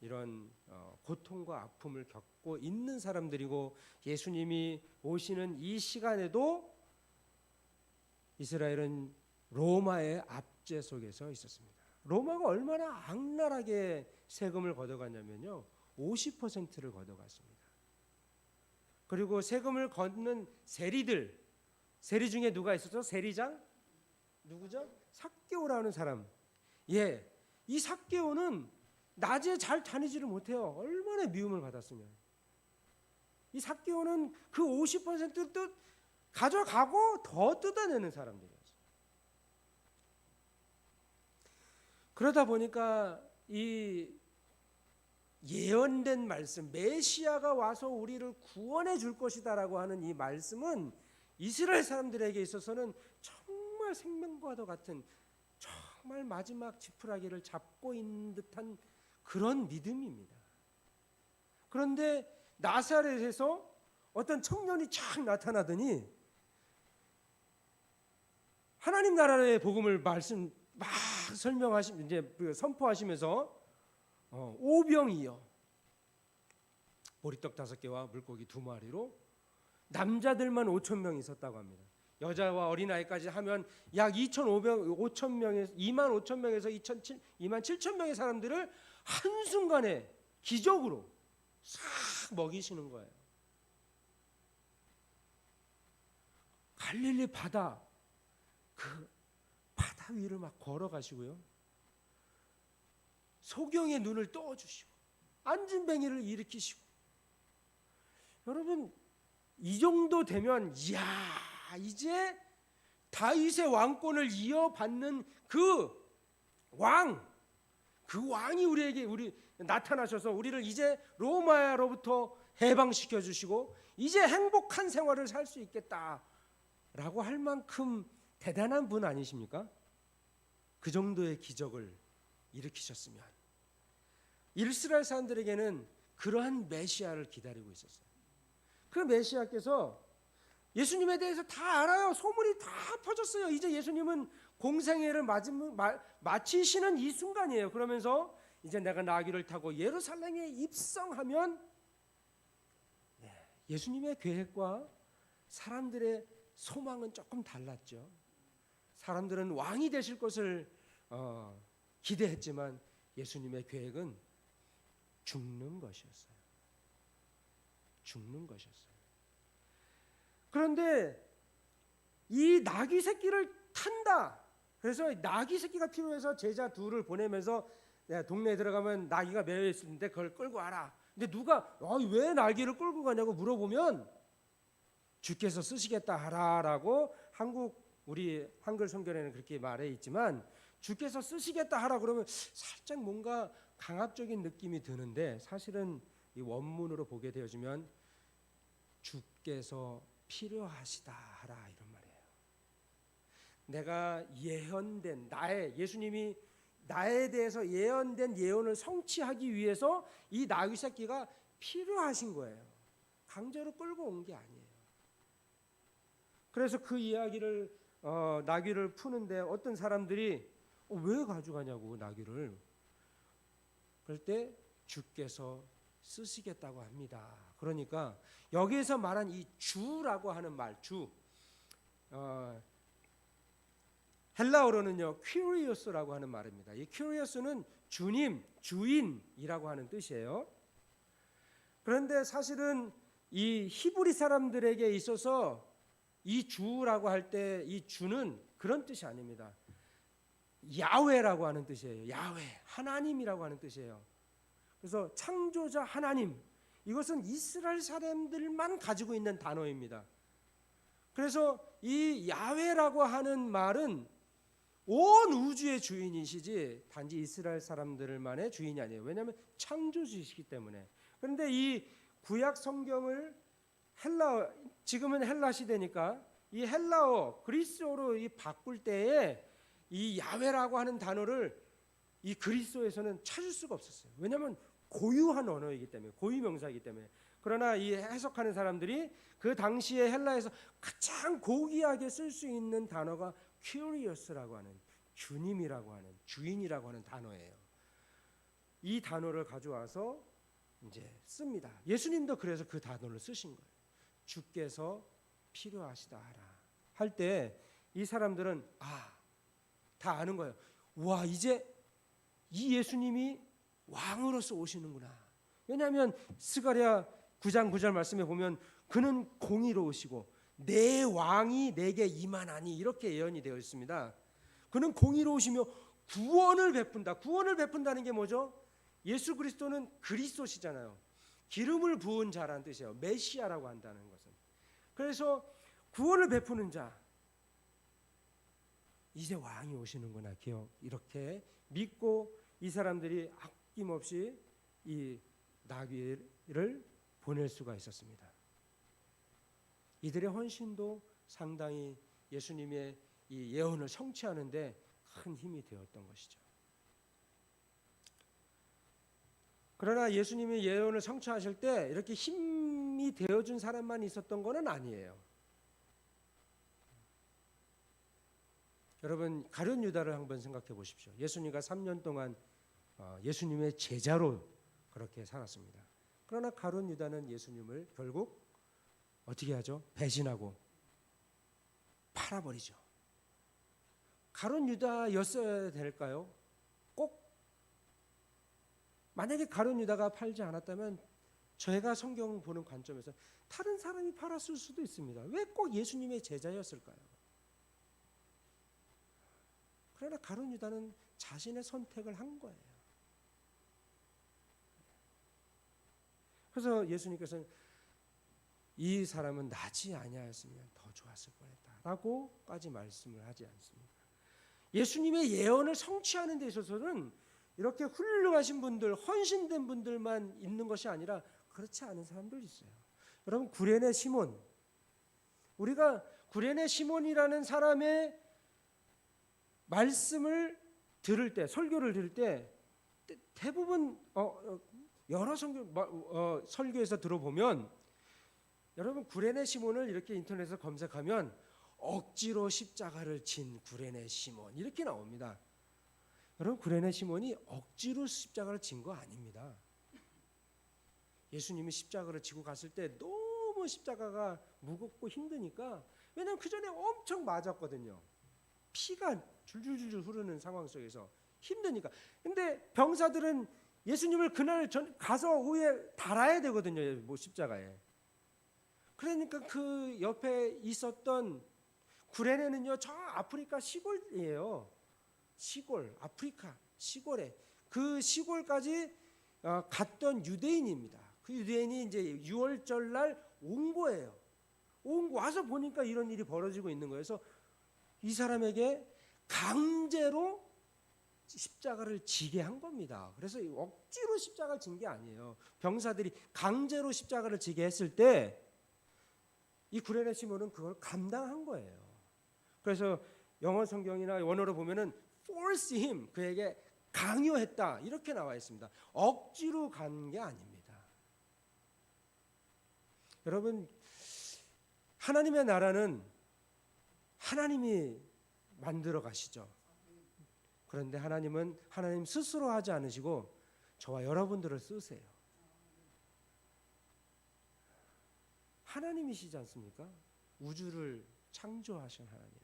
이런 고통과 아픔을 겪고 있는 사람들이고, 예수님이 오시는 이 시간에도 이스라엘은 로마의 압제 속에서 있었습니다. 로마가 얼마나 악랄하게 세금을 걷어갔냐면요, 50%를 걷어갔습니다. 그리고 세금을 걷는 세리 중에 누가 있었죠? 세리장? 누구죠? 삭개오라는 사람. 예, 이 삭개오는 낮에 잘 다니지를 못해요. 얼마나 미움을 받았으면. 이 삭개오는 그 50%도 가져가고 더 뜯어내는 사람들이었어요. 그러다 보니까 이 예언된 말씀, 메시아가 와서 우리를 구원해 줄 것이다라고 하는 이 말씀은 이스라엘 사람들에게 있어서는 정말 생명과도 같은, 정말 마지막 지푸라기를 잡고 있는 듯한 그런 믿음입니다. 그런데 나사렛에서 어떤 청년이 쫙 나타나더니 하나님 나라의 복음을 막 설명하시면, 이제 선포하시면서 오병이어 보리떡 5개와 물고기 2마리로 남자들만 5,000명 있었다고 합니다. 여자와 어린아이까지 하면 약 2,500명에서 25,000명에서 27,000명의 사람들을 한순간에 기적으로 싹 먹이시는 거예요. 갈릴리 바다, 그 바다 위를 막 걸어가시고요, 소경의 눈을 떠주시고 안진뱅이를 일으키시고, 여러분 이 정도 되면 이야, 이제 다윗의 왕권을 이어받는 그 왕이 우리 나타나셔서 우리를 이제 로마로부터 해방시켜 주시고 이제 행복한 생활을 살 수 있겠다라고 할 만큼 대단한 분 아니십니까? 그 정도의 기적을 일으키셨으면 이스라엘 사람들에게는 그러한 메시아를 기다리고 있었어요. 그 메시아께서 예수님에 대해서 다 알아요. 소문이 다 퍼졌어요. 이제 예수님은 공생애를 마치시는 이 순간이에요. 그러면서 이제 내가 나귀를 타고 예루살렘에 입성하면, 예수님의 계획과 사람들의 소망은 조금 달랐죠. 사람들은 왕이 되실 것을 기대했지만 예수님의 계획은 죽는 것이었어요. 죽는 것이었어요. 그런데 이 나귀 새끼를 탄다. 그래서 나귀 새끼가 필요해서 제자 둘을 보내면서 동네에 들어가면 나귀가 매여 있는데 그걸 끌고 와라. 근데 누가 왜 나귀를 끌고 가냐고 물어보면 주께서 쓰시겠다 하라라고 우리 한글 성경에는 그렇게 말해 있지만, 주께서 쓰시겠다 하라 그러면 살짝 뭔가 강압적인 느낌이 드는데, 사실은 이 원문으로 보게 되어지면 주께서 필요하시다 하라 이런 말이에요. 내가 예언된 예수님이 나에 대해서 예언된 예언을 성취하기 위해서 이 나귀 새끼가 필요하신 거예요. 강제로 끌고 온 게 아니에요. 그래서 그 이야기를 나귀를 푸는데 어떤 사람들이 왜 가져가냐고 나귀를. 그럴 때 주께서 쓰시겠다고 합니다. 그러니까 여기에서 말한 이 주라고 하는 말, 헬라어로는요 퀴리오스라고 하는 말입니다. 이 퀴리오스는 주님, 주인이라고 하는 뜻이에요. 그런데 사실은 이 히브리 사람들에게 있어서 이 주라고 할 때 이 주는 그런 뜻이 아닙니다. 야훼라고 하는 뜻이에요. 야훼, 하나님이라고 하는 뜻이에요. 그래서 창조자 하나님, 이것은 이스라엘 사람들만 가지고 있는 단어입니다. 그래서 이 야훼라고 하는 말은 온 우주의 주인이시지 단지 이스라엘 사람들만의 주인이 아니에요. 왜냐하면 창조주이시기 때문에. 그런데 이 구약 성경을 지금은 헬라 시대니까 이 헬라어 그리스어로 이 바꿀 때에 이 야훼라고 하는 단어를 이 그리스어에서는 찾을 수가 없었어요. 왜냐하면 고유한 언어이기 때문에, 고유 명사이기 때문에. 그러나 이 해석하는 사람들이 그 당시에 헬라에서 가장 고귀하게 쓸 수 있는 단어가 curious라고 하는, 주님이라고 하는, 주인이라고 하는 단어예요. 이 단어를 가져와서 이제 씁니다. 예수님도 그래서 그 단어를 쓰신 거예요. 주께서 필요하시다 하라 할 때 이 사람들은 다 아는 거예요. 와, 이제 이 예수님이 왕으로서 오시는구나. 왜냐하면 스가랴 9장 9절 말씀에 보면 그는 공의로우시고 내 왕이 내게 임하나니 이렇게 예언이 되어 있습니다. 그는 공의로우시며 구원을 베푼다. 구원을 베푼다는 게 뭐죠? 예수 그리스도는 그리스도시잖아요. 기름을 부은 자라는 뜻이에요. 메시아라고 한다는 것은. 그래서 구원을 베푸는 자, 이제 왕이 오시는구나 이렇게 믿고 이 사람들이 아낌없이 이 나귀를 보낼 수가 있었습니다. 이들의 헌신도 상당히 예수님의 이 예언을 성취하는데 큰 힘이 되었던 것이죠. 그러나 예수님이 예언을 성취하실 때 이렇게 힘이 되어준 사람만 있었던 것은 아니에요. 여러분, 가룟 유다를 한번 생각해 보십시오. 예수님과 3년 동안 예수님의 제자로 그렇게 살았습니다. 그러나 가룟 유다는 예수님을 결국 어떻게 하죠? 배신하고 팔아버리죠. 가룟 유다였어야 될까요? 꼭 만약에 가룟 유다가 팔지 않았다면 저희가 성경을 보는 관점에서 다른 사람이 팔았을 수도 있습니다. 왜 꼭 예수님의 제자였을까요? 그러나 가룟 유다는 자신의 선택을 한 거예요. 그래서 예수님께서는 이 사람은 나지 아니하였으면 더 좋았을 뻔했다라고까지 말씀을 하지 않습니다. 예수님의 예언을 성취하는 데 있어서는 이렇게 훌륭하신 분들, 헌신된 분들만 있는 것이 아니라 그렇지 않은 사람들 있어요. 여러분, 구레네 시몬, 우리가 구레네 시몬이라는 사람의 말씀을 들을 때, 설교를 들을 때 대부분 여러 설교에서 들어보면 여러분, 구레네 시몬을 이렇게 인터넷에서 검색하면 억지로 십자가를 진 구레네 시몬 이렇게 나옵니다. 여러분, 구레네 시몬이 억지로 십자가를 진 거 아닙니다. 예수님이 십자가를 지고 갔을 때 너무 십자가가 무겁고 힘드니까, 왜냐하면 그 전에 엄청 맞았거든요. 피가 줄줄줄 흐르는 상황 속에서 힘드니까. 근데 병사들은 예수님을 그날 가서 오후에 달아야 되거든요. 뭐 십자가에. 그러니까 그 옆에 있었던 구레네는요, 저 아프리카 시골이에요. 시골, 아프리카 시골에, 그 시골까지 갔던 유대인입니다. 그 유대인이 이제 6월절 날 온 거예요. 와서 보니까 이런 일이 벌어지고 있는 거예요. 그래서 이 사람에게 강제로 십자가를 지게 한 겁니다. 그래서 억지로 십자가를 진 게 아니에요. 병사들이 강제로 십자가를 지게 했을 때 이 구레네 시몬은 그걸 감당한 거예요. 그래서 영어 성경이나 원어로 보면은 force him, 그에게 강요했다 이렇게 나와 있습니다. 억지로 간 게 아닙니다. 여러분, 하나님의 나라는 하나님이 만들어 가시죠. 그런데 하나님은 하나님 스스로 하지 않으시고 저와 여러분들을 쓰세요. 하나님이시지 않습니까? 우주를 창조하신 하나님,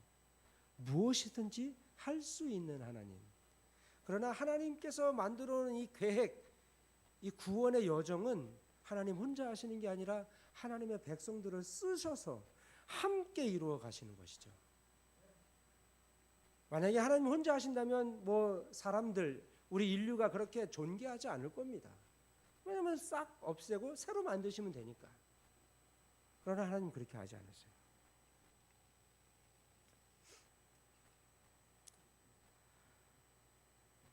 무엇이든지 할 수 있는 하나님. 그러나 하나님께서 만들어 놓은 이 계획, 이 구원의 여정은 하나님 혼자 하시는 게 아니라 하나님의 백성들을 쓰셔서 함께 이루어 가시는 것이죠. 만약에 하나님 혼자 하신다면 뭐 사람들, 우리 인류가 그렇게 존귀하지 않을 겁니다. 왜냐하면 싹 없애고 새로 만드시면 되니까. 그러나 하나님 그렇게 하지 않으세요.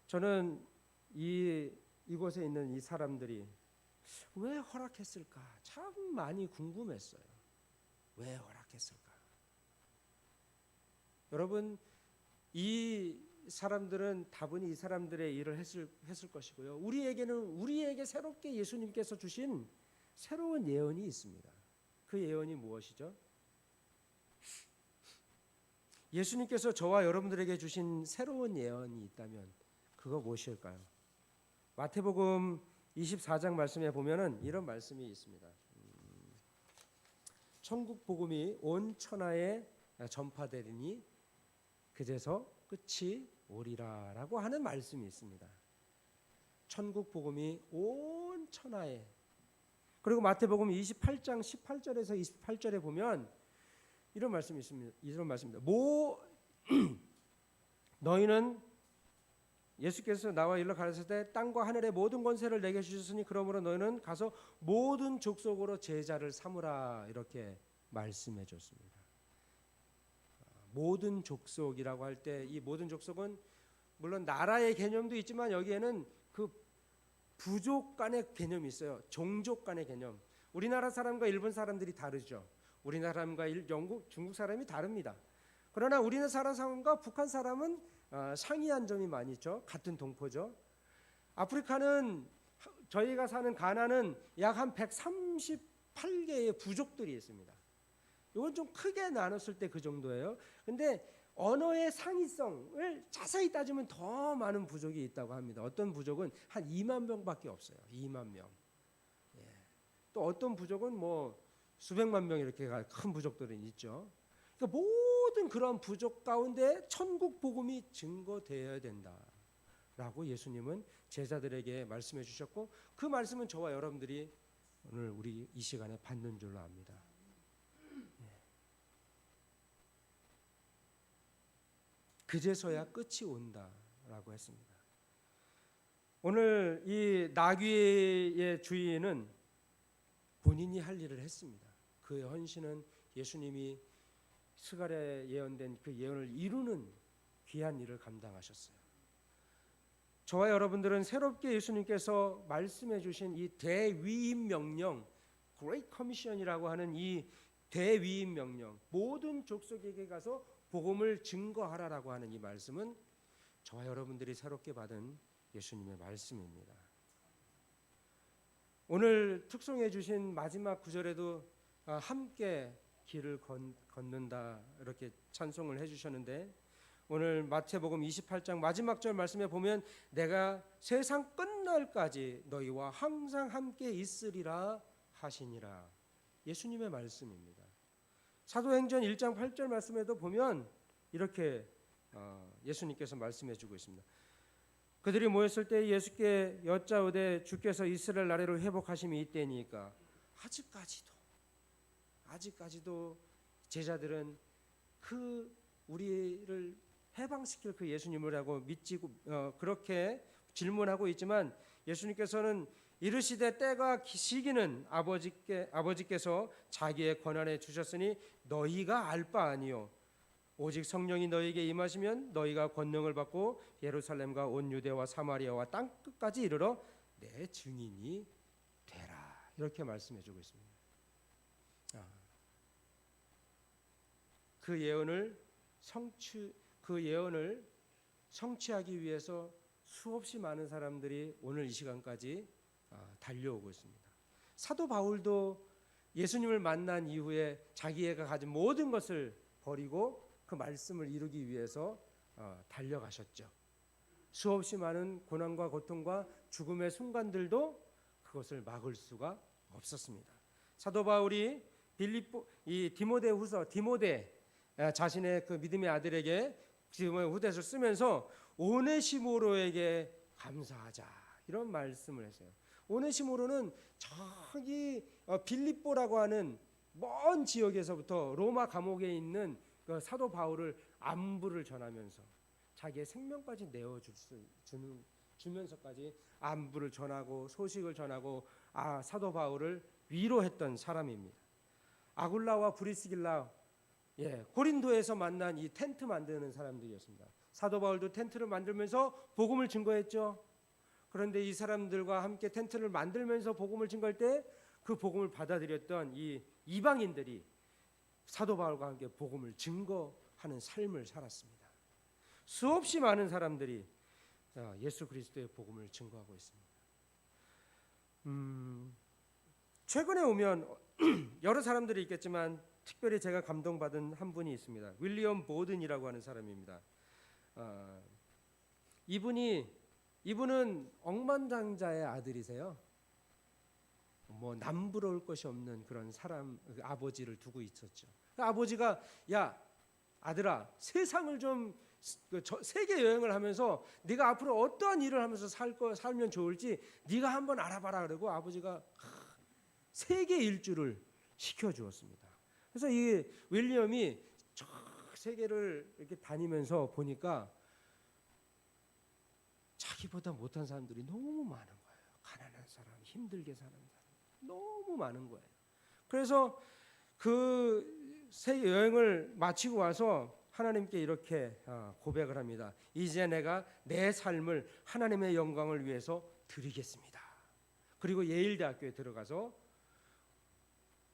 저는 이곳에 있는 이 사람들이 왜 허락했을까 참 많이 궁금했어요. 왜 허락했을까? 여러분, 이 사람들은 다분히 이 사람들의 일을 했을 것이고요. 우리에게 새롭게 예수님께서 주신 새로운 예언이 있습니다. 그 예언이 무엇이죠? 예수님께서 저와 여러분들에게 주신 새로운 예언이 있다면 그거 무엇일까요? 마태복음 24장 말씀에 보면은 이런 말씀이 있습니다. 천국 복음이 온 천하에 전파되리니 그제서 끝이 오리라라고 하는 말씀이 있습니다. 천국 복음이 온 천하에. 그리고 마태복음 28장 18절에서 28절에 보면 이런 말씀이 있습니다. 이런 말씀입니다. 너희는 예수께서 나와 일러 가르칠 때 땅과 하늘의 모든 권세를 내게 주셨으니 그러므로 너희는 가서 모든 족속으로 제자를 삼으라 이렇게 말씀해 줬습니다. 모든 족속이라고 할 때 이 모든 족속은 물론 나라의 개념도 있지만 여기에는 그 부족 간의 개념이 있어요. 종족 간의 개념. 우리나라 사람과 일본 사람들이 다르죠. 우리나라 사람과 영국, 중국 사람이 다릅니다. 그러나 우리나라 사람과 북한 사람은 상이한 점이 많이 있죠. 같은 동포죠. 아프리카는 저희가 사는 가나는 약 한 138개의 부족들이 있습니다. 이건 좀 크게 나눴을 때 그 정도예요. 근데 언어의 상이성을 자세히 따지면 더 많은 부족이 있다고 합니다. 어떤 부족은 한 2만 명밖에 없어요. 2만 명. 예. 또 어떤 부족은 뭐 수백만 명 이렇게 큰 부족들은 있죠. 그러니까 모든 그런 부족 가운데 천국 복음이 증거되어야 된다라고 예수님은 제자들에게 말씀해 주셨고 그 말씀은 저와 여러분들이 오늘 우리 이 시간에 받는 줄로 압니다. 그제서야 끝이 온다라고 했습니다. 오늘 이 나귀의 주인은 본인이 할 일을 했습니다. 그의 헌신은 예수님이 스가랴에 예언된 그 예언을 이루는 귀한 일을 감당하셨어요. 저와 여러분들은 새롭게 예수님께서 말씀해 주신 이 대위임 명령, Great Commission이라고 하는 이 대위임 명령, 모든 족속에게 가서 복음을 증거하라라고 하는 이 말씀은 저와 여러분들이 새롭게 받은 예수님의 말씀입니다. 오늘 특송해 주신 마지막 구절에도 함께 길을 걷는다 이렇게 찬송을 해주셨는데 오늘 마태복음 28장 마지막 절 말씀에 보면 내가 세상 끝날까지 너희와 항상 함께 있으리라 하시니라 예수님의 말씀입니다. 사도행전 1장 8절 말씀에도 보면 이렇게 예수님께서 말씀해 주고 있습니다. 그들이 모였을 때 예수께 여짜오되 주께서 이스라엘 나라를 회복하심이 이때니까 아직까지도 제자들은 그 우리를 해방시킬 그 예수님이라고 믿지고 그렇게 질문하고 있지만 예수님께서는 이르시되 때가 시기는 아버지께서 자기의 권한에 주셨으니 너희가 알 바 아니요 오직 성령이 너희에게 임하시면 너희가 권능을 받고 예루살렘과 온 유대와 사마리아와 땅 끝까지 이르러 내 증인이 되라 이렇게 말씀해주고 있습니다. 그 예언을 성취하기 위해서 수없이 많은 사람들이 오늘 이 시간까지 달려오고 있습니다. 사도 바울도 예수님을 만난 이후에 자기가 가진 모든 것을 버리고 그 말씀을 이루기 위해서 달려가셨죠. 수없이 많은 고난과 고통과 죽음의 순간들도 그것을 막을 수가 없었습니다. 사도 바울이 디모데 자신의 그 믿음의 아들에게 지금의 후대서를 쓰면서 오네시모로에게 감사하자 이런 말씀을 했어요. 오네시모로는 저기 빌립보라고 하는 먼 지역에서부터 로마 감옥에 있는 그 사도 바울을 안부를 전하면서 자기의 생명까지 주면서까지 안부를 전하고 소식을 전하고 사도 바울을 위로했던 사람입니다. 아굴라와 브리스길라, 고린도에서 만난 이 텐트 만드는 사람들이었습니다. 사도 바울도 텐트를 만들면서 복음을 증거했죠. 그런데 이 사람들과 함께 텐트를 만들면서 복음을 증거할 때 그 복음을 받아들였던 이 이방인들이 사도 바울과 함께 복음을 증거하는 삶을 살았습니다. 수없이 많은 사람들이 예수 그리스도의 복음을 증거하고 있습니다. 최근에 오면 여러 사람들이 있겠지만 특별히 제가 감동받은 한 분이 있습니다. 윌리엄 보든이라고 하는 사람입니다. 이분은 억만장자의 아들이세요. 뭐 남부러울 것이 없는 그런 사람, 아버지를 두고 있었죠. 아버지가 야 아들아, 세상을 좀 세계 여행을 하면서 네가 앞으로 어떠한 일을 하면서 살면 좋을지 네가 한번 알아봐라 그러고 아버지가 세계 일주를 시켜주었습니다. 그래서 이 윌리엄이 저 세계를 이렇게 다니면서 보니까 자기보다 못한 사람들이 너무 많은 거예요. 가난한 사람, 힘들게 사는 사람 너무 많은 거예요. 그래서 그 세계 여행을 마치고 와서 하나님께 이렇게 고백을 합니다. 이제 내가 내 삶을 하나님의 영광을 위해서 드리겠습니다. 그리고 예일대학교에 들어가서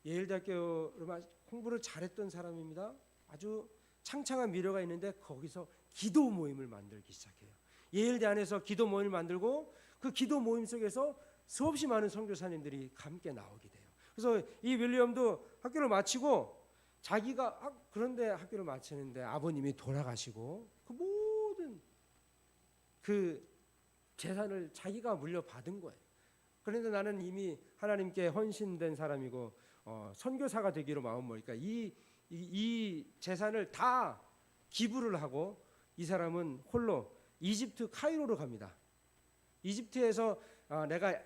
예일대학교로 공부를 잘했던 사람입니다. 아주 창창한 미래가 있는데 거기서 기도 모임을 만들기 시작해요. 예일대 안에서 기도 모임을 만들고 그 기도 모임 속에서 수없이 많은 선교사님들이 함께 나오게 돼요. 그래서 이 윌리엄도 학교를 마치고 그런데 학교를 마치는데 아버님이 돌아가시고 그 모든 그 재산을 자기가 물려받은 거예요. 그런데 나는 이미 하나님께 헌신된 사람이고 선교사가 되기로 마음먹으니까 이 재산을 다 기부를 하고 이 사람은 홀로 이집트 카이로로 갑니다. 이집트에서 내가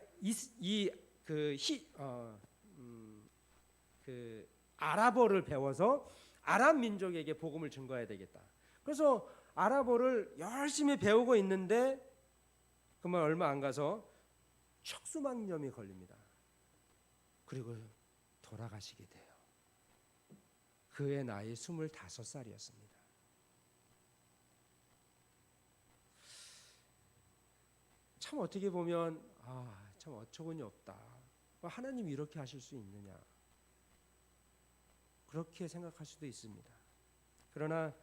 아랍어를 배워서 아랍 민족에게 복음을 증거해야 되겠다. 그래서 아랍어를 열심히 배우고 있는데 그만 얼마 안 가서 척수막염이 걸립니다. 그리고 돌아가시게 돼요. 그의 나이 25살이었습니다. 참 어떻게 보면 참 어처구니 없다. 하나님이 이렇게 하실 수 있느냐. 그렇게 생각할 수도 있습니다. 그러나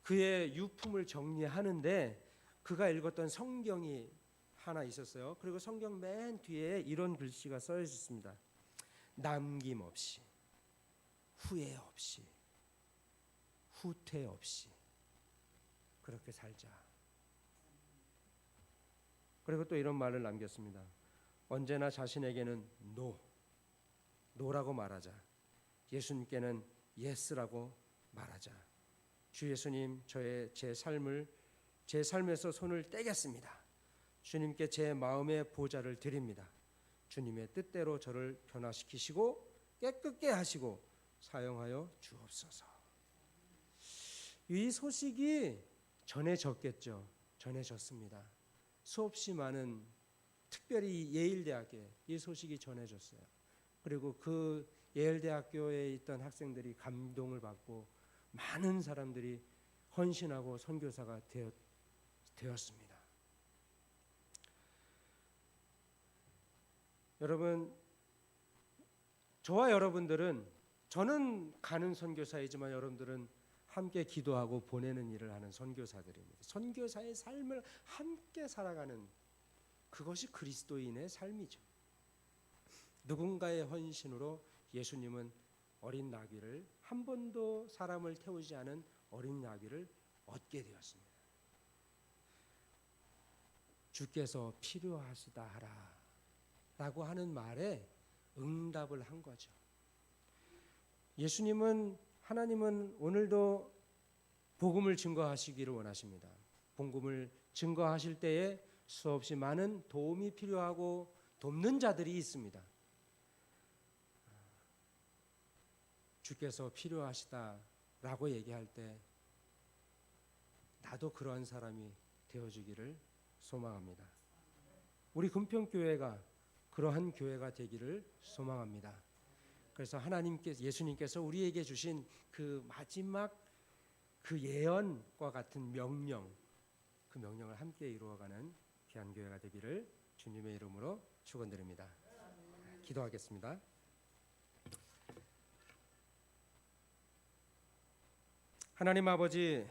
그의 유품을 정리하는데 그가 읽었던 성경이 하나 있었어요. 그리고 성경 맨 뒤에 이런 글씨가 써 있습니다. 남김없이, 후회 없이, 후퇴 없이 그렇게 살자. 그리고 또 이런 말을 남겼습니다. 언제나 자신에게는 노라고 말하자. 예수님께는 예스라고 말하자. 주 예수님, 제 삶에서 손을 떼겠습니다. 주님께 제 마음의 보좌를 드립니다. 주님의 뜻대로 저를 변화시키시고 깨끗게 하시고 사용하여 주옵소서. 이 소식이 전해졌겠죠. 전해졌습니다. 수없이 많은, 특별히 예일대학교에 이 소식이 전해졌어요. 그리고 그 예일대학교에 있던 학생들이 감동을 받고 많은 사람들이 헌신하고 선교사가 되었습니다. 여러분, 저와 여러분들은, 저는 가는 선교사이지만 여러분들은 함께 기도하고 보내는 일을 하는 선교사들입니다. 선교사의 삶을 함께 살아가는, 그것이 그리스도인의 삶이죠. 누군가의 헌신으로 예수님은 어린 나귀를, 한 번도 사람을 태우지 않은 어린 나귀를 얻게 되었습니다. 주께서 필요하시다 하라 라고 하는 말에 응답을 한 거죠. 하나님은 오늘도 복음을 증거하시기를 원하십니다. 복음을 증거하실 때에 수없이 많은 도움이 필요하고 돕는 자들이 있습니다. 주께서 필요하시다라고 얘기할 때 나도 그러한 사람이 되어주기를 소망합니다. 우리 금평교회가 그러한 교회가 되기를 소망합니다. 그래서 예수님께서 우리에게 주신 그 마지막 그 예언과 같은 명령, 그 명령을 함께 이루어가는 귀한 교회가 되기를 주님의 이름으로 축원드립니다. 기도하겠습니다. 하나님 아버지,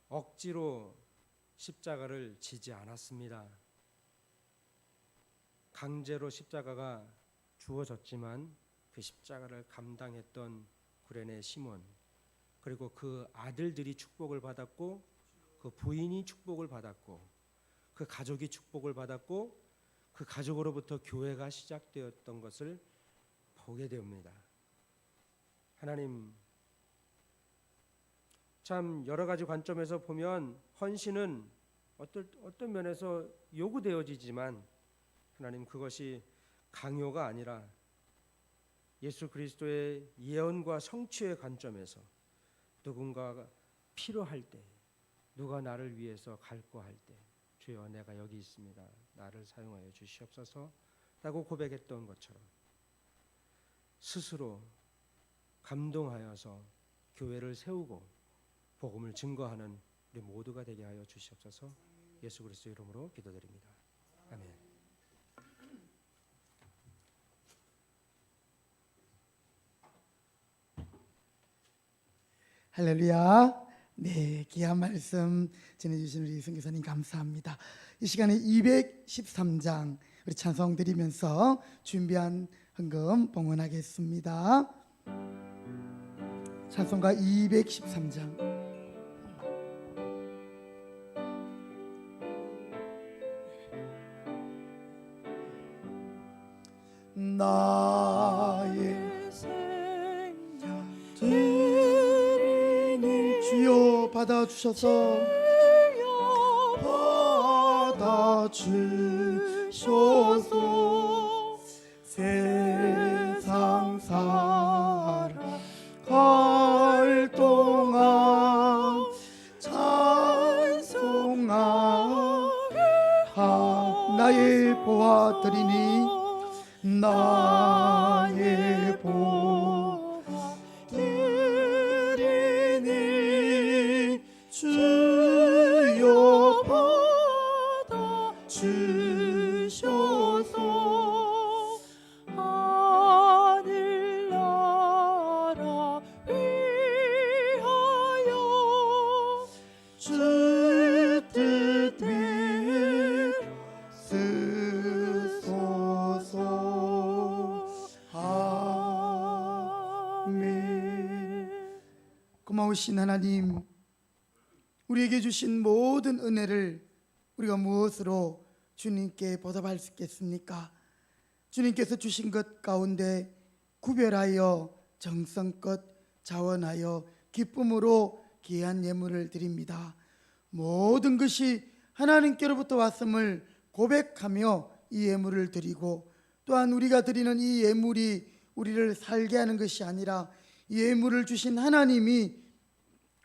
억지로 십자가를 지지 않았습니다. 강제로 십자가가 주어졌지만 그 십자가를 감당했던 구레네 시몬, 그리고 그 아들들이 축복을 받았고 그 부인이 축복을 받았고 그 가족이 축복을 받았고 그 가족으로부터 교회가 시작되었던 것을 보게 됩니다. 하나님, 참 여러 가지 관점에서 보면 헌신은 어떤 면에서 요구되어지지만 하나님, 그것이 강요가 아니라 예수 그리스도의 예언과 성취의 관점에서 누군가가 필요할 때, 누가 나를 위해서 갈구할 때, 주여 내가 여기 있습니다, 나를 사용하여 주시옵소서 라고 고백했던 것처럼 스스로 감동하여서 교회를 세우고 복음을 증거하는 우리 모두가 되게 하여 주시옵소서. 예수 그리스도 이름으로 기도드립니다. 아멘. 할렐루야. 네, 귀한 말씀 전해주신 우리 선교사님 감사합니다. 이 시간에 213장 우리 찬송 드리면서 준비한 헌금 봉헌하겠습니다. 찬송가 213장. 나의 생명 드리니 주여 받아주셔서 받아주셔서 세상 살아갈 동안 찬송하게 나의 보아 드리니 나의 보아 드리니 주여 받아 주셔서 하늘나라 위하여 주 뜻대로 고마우신 하나님, 우리에게 주신 모든 은혜를 우리가 무엇으로 주님께 보답할 수 있겠습니까? 주님께서 주신 것 가운데 구별하여 정성껏 자원하여 기쁨으로 귀한 예물을 드립니다. 모든 것이 하나님께로부터 왔음을 고백하며 이 예물을 드리고, 또한 우리가 드리는 이 예물이 우리를 살게 하는 것이 아니라 이 예물을 주신 하나님이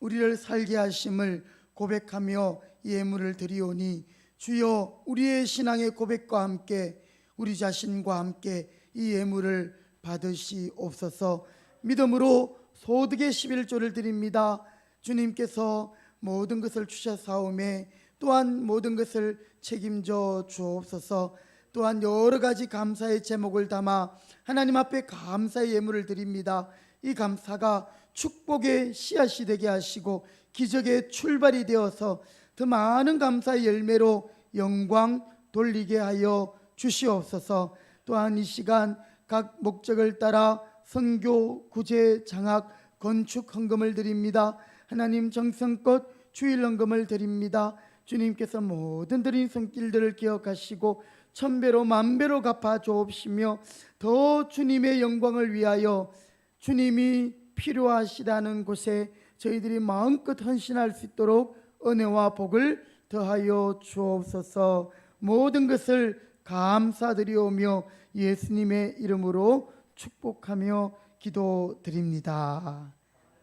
우리를 살게 하심을 고백하며 이 예물을 드리오니, 주여 우리의 신앙의 고백과 함께 우리 자신과 함께 이 예물을 받으시옵소서. 믿음으로 소득의 11조를 드립니다. 주님께서 모든 것을 주셨사오매 또한 모든 것을 책임져 주옵소서. 또한 여러 가지 감사의 제목을 담아 하나님 앞에 감사의 예물을 드립니다. 이 감사가 축복의 씨앗이 되게 하시고 기적의 출발이 되어서 더 많은 감사의 열매로 영광 돌리게 하여 주시옵소서. 또한 이 시간 각 목적을 따라 선교, 구제, 장학, 건축 헌금을 드립니다. 하나님, 정성껏 주일 헌금을 드립니다. 주님께서 모든 드린 손길들을 기억하시고 천배로 만배로 갚아 주옵시며 더 주님의 영광을 위하여 주님이 필요하시다는 곳에 저희들이 마음껏 헌신할 수 있도록 은혜와 복을 더하여 주옵소서. 모든 것을 감사드리오며 예수님의 이름으로 축복하며 기도드립니다.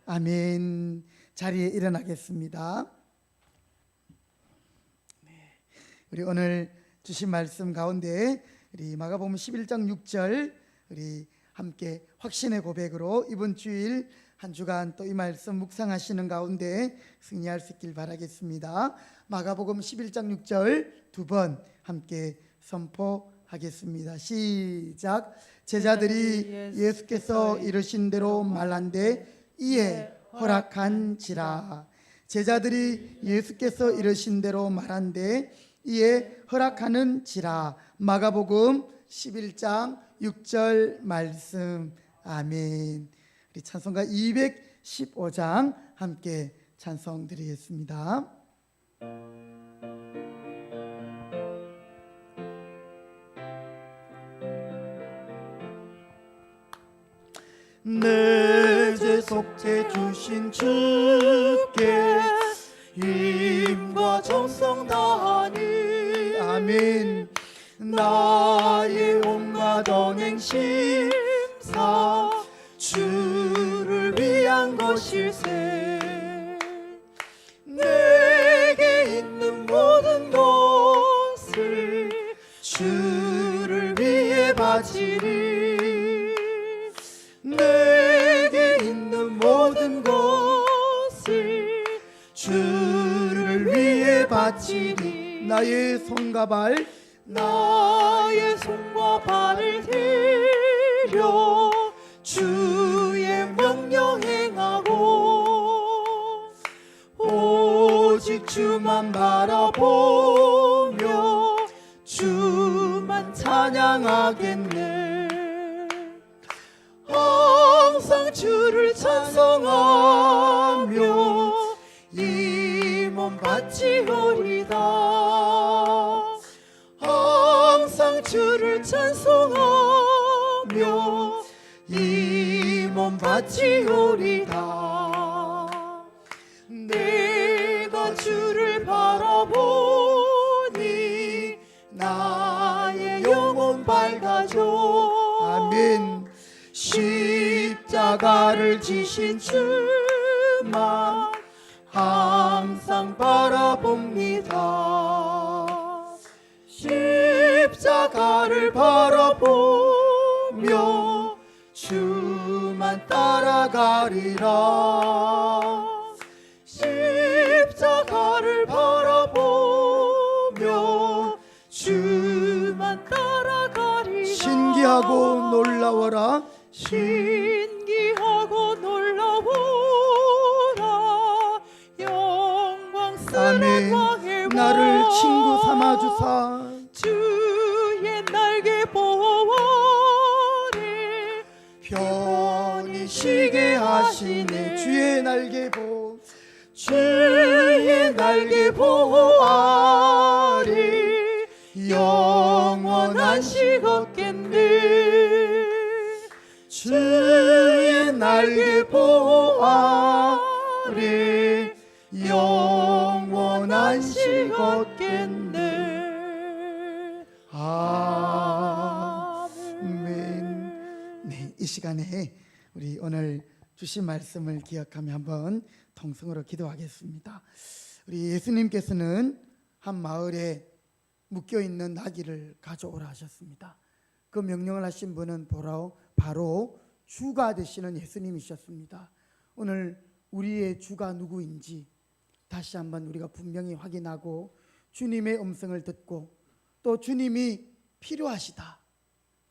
아멘. 자리에 일어나겠습니다. 우리 오늘 주신 말씀 가운데 우리 마가복음 11장 6절 우리 함께 확신의 고백으로 이번 주일 한 주간 또 이 말씀 묵상하시는 가운데 승리할 수 있길 바라겠습니다. 마가복음 11장 6절 두 번 함께 선포하겠습니다. 시작. 제자들이 예수께서 이르신 대로 말한데 이에 허락한지라. 제자들이 예수께서 이르신 대로 말한데 이에 허락하는지라. 마가복음 11장 6절 말씀. 아멘. 우리 찬송가 215장 함께 찬송 드리겠습니다. 내 죄 속죄 주신 주께 힘과 정성 다하니 아멘. 나의 온갖 언행 심사 주를 위한 것일세. 내게 있는 모든 것을 주를 위해 바치리. 내게 있는 모든 것을 주를 위해 바치리. 나의 손과 발 발을 들여 주의 명령 행하고 오직 주만 바라보며 주만 찬양하겠네. 항상 주를 찬송하며 이 몸 바치오리다. 항상 주를 찬송하며 이 몸 바치오리다. 내가 주를 바라보니 나의 영혼 밝아져. 아멘. 십자가를 지신 주만 항상 바라봅니다. 십자가를 바라보며 주만 따라가리라. 십자가를 바라보며 주만 따라가리라. 신기하고 놀라워라. 신기하고 놀라워라. 영광스러운 왕의 왕 나를 친구 삼아주사 주의 날개 보호하리. 편히 쉬게 하시네. 주의 날개 보호 주의 날개 보호하리. 영원한 식 없겠네. 주의 날개 보호하리. 영원한 식 없겠네. 아멘. 네, 이 시간에 우리 오늘 주신 말씀을 기억하며 한번 통성으로 기도하겠습니다. 우리 예수님께서는 한 마을에 묶여있는 나귀를 가져오라 하셨습니다. 그 명령을 하신 분은 바로 주가 되시는 예수님이셨습니다. 오늘 우리의 주가 누구인지 다시 한번 우리가 분명히 확인하고 주님의 음성을 듣고 또 주님이 필요하시다,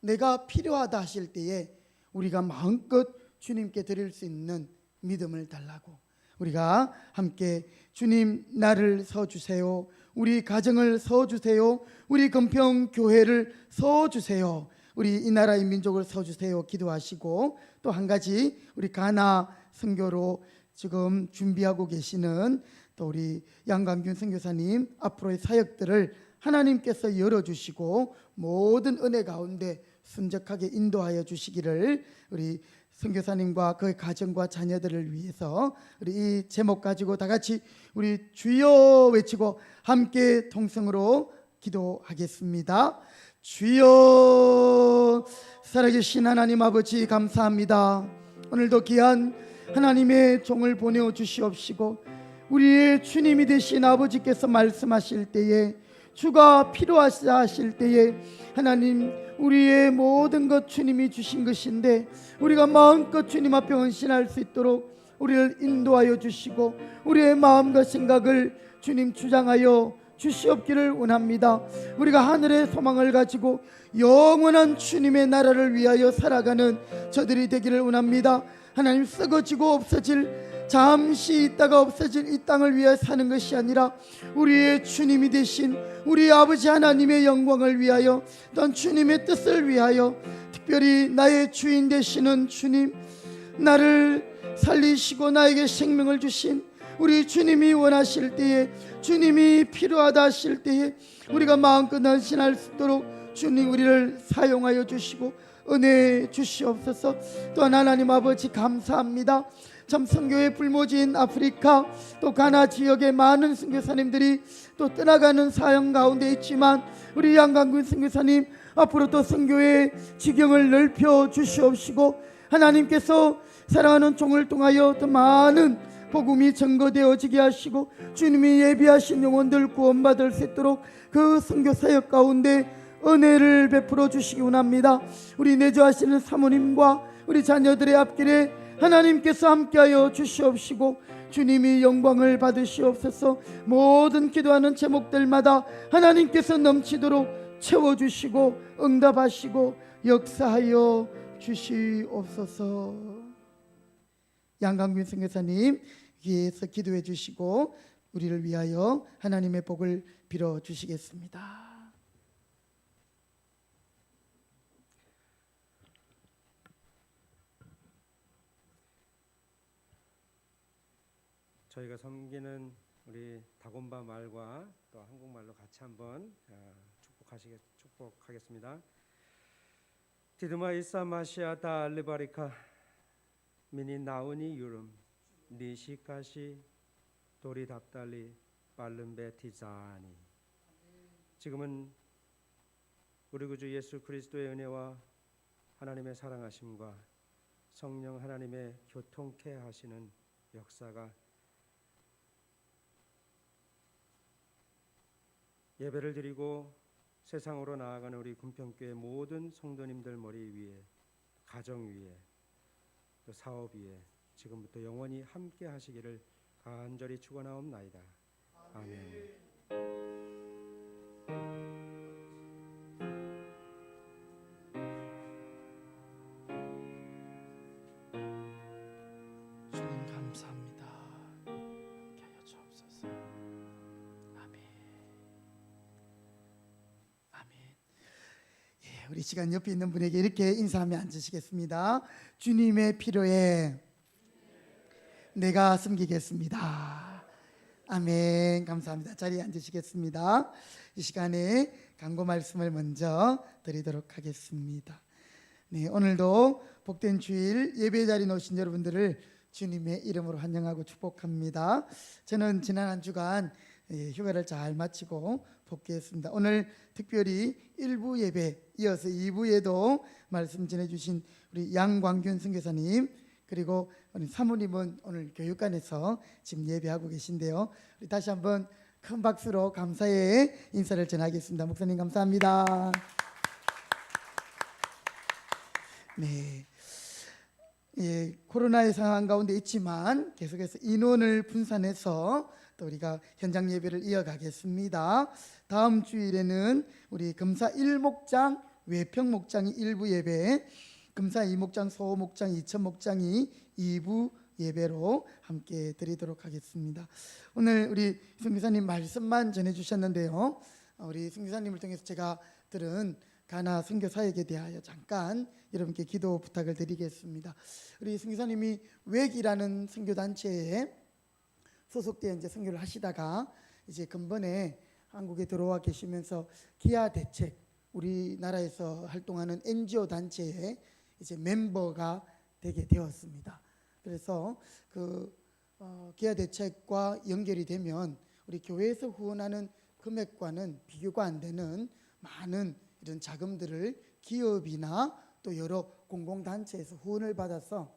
내가 필요하다 하실 때에 우리가 마음껏 주님께 드릴 수 있는 믿음을 달라고 우리가 함께 주님 나를 서주세요, 우리 가정을 서주세요, 우리 금평교회를 서주세요, 우리 이 나라의 민족을 서주세요 기도하시고, 또 한 가지 우리 가나 선교로 지금 준비하고 계시는 또 우리 양광균 선교사님 앞으로의 사역들을 하나님께서 열어주시고 모든 은혜 가운데 순적하게 인도하여 주시기를 우리 선교사님과 그의 가정과 자녀들을 위해서 우리 이 제목 가지고 다 같이 우리 주여 외치고 함께 통성으로 기도하겠습니다. 주여, 살아계신 하나님 아버지 감사합니다. 오늘도 귀한 하나님의 종을 보내어 주시옵시고 우리의 주님이 되신 아버지께서 말씀하실 때에, 주가 필요하시다 하실 때에 하나님, 우리의 모든 것 주님이 주신 것인데 우리가 마음껏 주님 앞에 헌신할 수 있도록 우리를 인도하여 주시고 우리의 마음과 생각을 주님 주장하여 주시옵기를 원합니다. 우리가 하늘의 소망을 가지고 영원한 주님의 나라를 위하여 살아가는 저들이 되기를 원합니다. 하나님, 썩어지고 없어질, 잠시 있다가 없어질 이 땅을 위해 사는 것이 아니라 우리의 주님이 되신 우리 아버지 하나님의 영광을 위하여, 또한 주님의 뜻을 위하여, 특별히 나의 주인 되시는 주님, 나를 살리시고 나에게 생명을 주신 우리 주님이 원하실 때에, 주님이 필요하다 하실 때에 우리가 마음껏 헌신할 수 있도록 주님 우리를 사용하여 주시고 은혜 주시옵소서. 또한 하나님 아버지 감사합니다. 참 선교의 불모지인 아프리카 또 가나 지역의 많은 선교사님들이 또 떠나가는 사역 가운데 있지만 우리 양강군 선교사님 앞으로 또 선교의 지경을 넓혀 주시옵시고 하나님께서 사랑하는 종을 통하여 더 많은 복음이 증거되어지게 하시고 주님이 예비하신 영혼들 구원받을 수 있도록 그 선교 사역 가운데 은혜를 베풀어 주시기 원합니다. 우리 내조하시는 사모님과 우리 자녀들의 앞길에 하나님께서 함께하여 주시옵시고 주님이 영광을 받으시옵소서. 모든 기도하는 제목들마다 하나님께서 넘치도록 채워주시고 응답하시고 역사하여 주시옵소서. 양강균 선교사님 위에서 기도해 주시고 우리를 위하여 하나님의 복을 빌어 주시겠습니다. 저희가 섬기는 우리 다곤바 말과 또 한국말로 같이 한번 축복하겠습니다. 디드마 이사 마시아 다 알리바리카 미니 나우니 유름 니시카시 도리 답달리 발름베 티자니. 지금은 우리 구주 예수 그리스도의 은혜와 하나님의 사랑하심과 성령 하나님의 교통케 하시는 역사가 예배를 드리고 세상으로 나아가는 우리 군평교회 모든 성도님들 머리 위에, 가정 위에, 또 사업 위에 지금부터 영원히 함께 하시기를 간절히 축원하옵나이다. 아멘. 주님 감사합니다. 함께하여 주옵소서. 아멘. 아멘. 예, 우리 시간 옆에 있는 분에게 이렇게 인사하며 앉으시겠습니다. 주님의 필요에 내가 섬기겠습니다. 아멘. 감사합니다. 자리에 앉으시겠습니다. 이 시간에 강구 말씀을 먼저 드리도록 하겠습니다. 네, 오늘도 복된 주일 예배 자리에 오신 여러분들을 주님의 이름으로 환영하고 축복합니다. 저는 지난 한 주간 휴가를 잘 마치고 복귀했습니다. 오늘 특별히 1부 예배 이어서 2부에도 말씀 전해주신 우리 양광균 선교사님, 그리고 우리 사모님은 오늘 교육관에서 지금 예배하고 계신데요. 우리 다시 한번 큰 박수로 감사의 인사를 전하겠습니다. 목사님 감사합니다. 네, 예, 코로나의 상황 가운데 있지만 계속해서 인원을 분산해서 또 우리가 현장 예배를 이어가겠습니다. 다음 주일에는 우리 금사 1목장 외평목장이 1부 예배, 금사 2목장 소목장 2천목장이 2부 예배로 함께 드리도록 하겠습니다. 오늘 우리 선교사님 말씀만 전해주셨는데요, 우리 선교사님을 통해서 제가 들은 가나 선교 사역에 대하여 잠깐 여러분께 기도 부탁을 드리겠습니다. 우리 선교사님이 웩이라는 선교 단체에 소속되어 이제 선교를 하시다가 이제 근본에 한국에 들어와 계시면서 기아 대책, 우리나라에서 활동하는 NGO 단체에 이제 멤버가 되게 되었습니다. 그래서 기아 대책과 연결이 되면 우리 교회에서 후원하는 금액과는 비교가 안 되는 많은 이런 자금들을 기업이나 또 여러 공공단체에서 후원을 받아서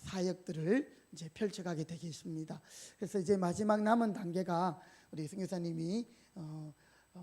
사역들을 이제 펼쳐가게 되겠습니다. 그래서 이제 마지막 남은 단계가 우리 선교사님이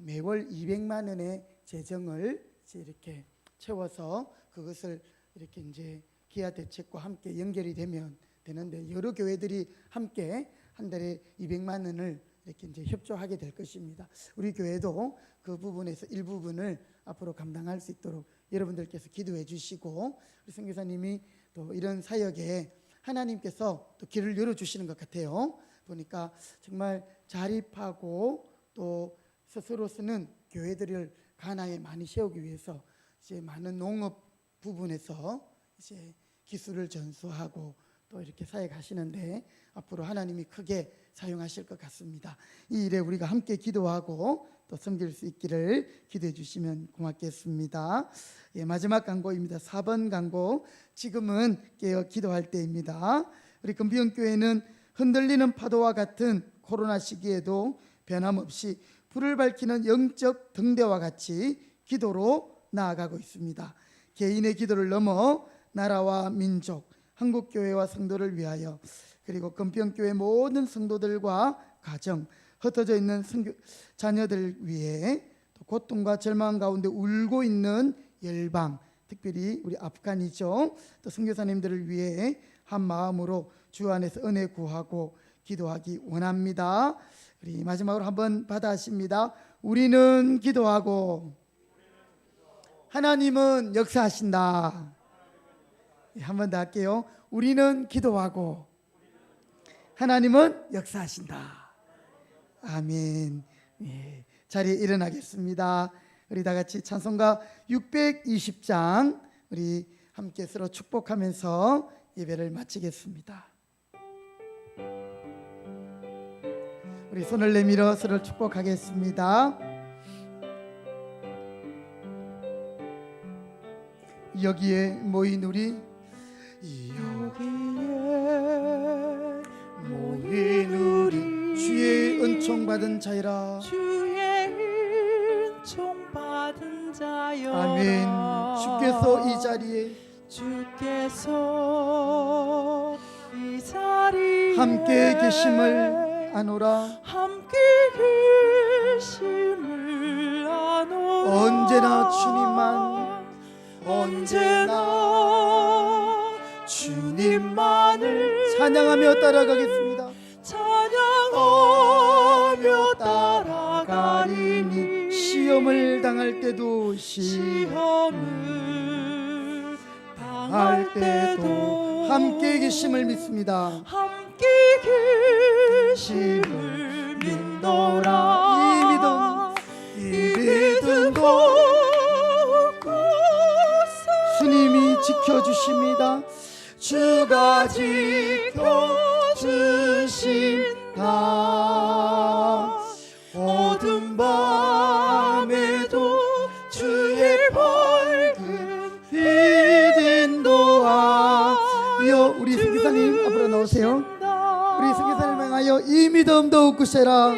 매월 200만 원의 재정을 이제 이렇게 채워서 그것을 이렇게 이제 기아 대책과 함께 연결이 되면 되는데, 여러 교회들이 함께 한 달에 200만 원을 이렇게 이제 협조하게 될 것입니다. 우리 교회도 그 부분에서 일부분을 앞으로 감당할 수 있도록 여러분들께서 기도해 주시고, 우리 선교사님이 또 이런 사역에 하나님께서 또 길을 열어주시는 것 같아요. 보니까 정말 자립하고 또 스스로서는 교회들을 가나에 많이 세우기 위해서 이제 많은 농업 부분에서 이제 기술을 전수하고 또 이렇게 사역하시는데 앞으로 하나님이 크게 사용하실 것 같습니다. 이 일에 우리가 함께 기도하고 또 섬길 수 있기를 기도해 주시면 고맙겠습니다. 예, 마지막 광고입니다. 4번 광고. 지금은 깨어 기도할 때입니다. 우리 금비영교회는 흔들리는 파도와 같은 코로나 시기에도 변함없이 불을 밝히는 영적 등대와 같이 기도로 나아가고 있습니다. 개인의 기도를 넘어 나라와 민족, 한국교회와 성도를 위하여, 그리고 금비영교회 모든 성도들과 가정, 흩어져 있는 자녀들 위해, 또 고통과 절망 가운데 울고 있는 열방, 특별히 우리 아프간이죠. 또 선교사님들을 위해 한 마음으로 주 안에서 은혜 구하고 기도하기 원합니다. 우리 마지막으로 한번 받아하십니다. 우리는 기도하고 하나님은 역사하신다. 한 번 더 할게요. 우리는 기도하고 하나님은 역사하신다. 아멘. 예, 자리에 일어나겠습니다. 우리 다 같이 찬송가 620장 우리 함께 서로 축복하면서 예배를 마치겠습니다. 우리 손을 내밀어 서로 축복하겠습니다. 여기에 모인 우리, 모인 우리 주의 은총 받은 자여라. 주의 은총 받은 자여라. 아멘. 주께서 이 자리에 함께 계심을 아노라. 함께 계심을 아노라. 언제나 주님만, 언제나 주님만을 찬양하며 따라가겠습니다. 찬양하며 따라가리니. 시험을 당할 때도 시험을 당할 때도 함께 계심을 믿습니다. 함께 계심을 믿노라. 이 믿음도 주님이 지켜주십니다. 주가 지켜주신다. 어둠 밤에도 주의 밝은 빛 인도하여. 우리 선교사님 앞으로 나오세요. 우리 선교사님 향하여 이 믿음 더욱 굳세라.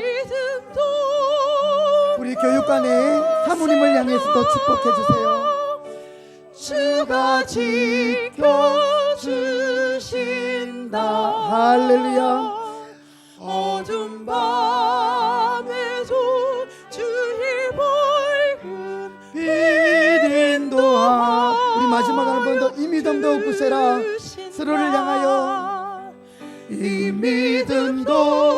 우리 교육관의 사모님을 향해서도 축복해 주세요. 주가 지켜주신다. 할렐루야. 어둠 밤에도 주의 밝은 빛 인도하. 우리 마지막 한 번 더 이 믿음 더욱 굳세라. 서로를 향하여 이 믿음도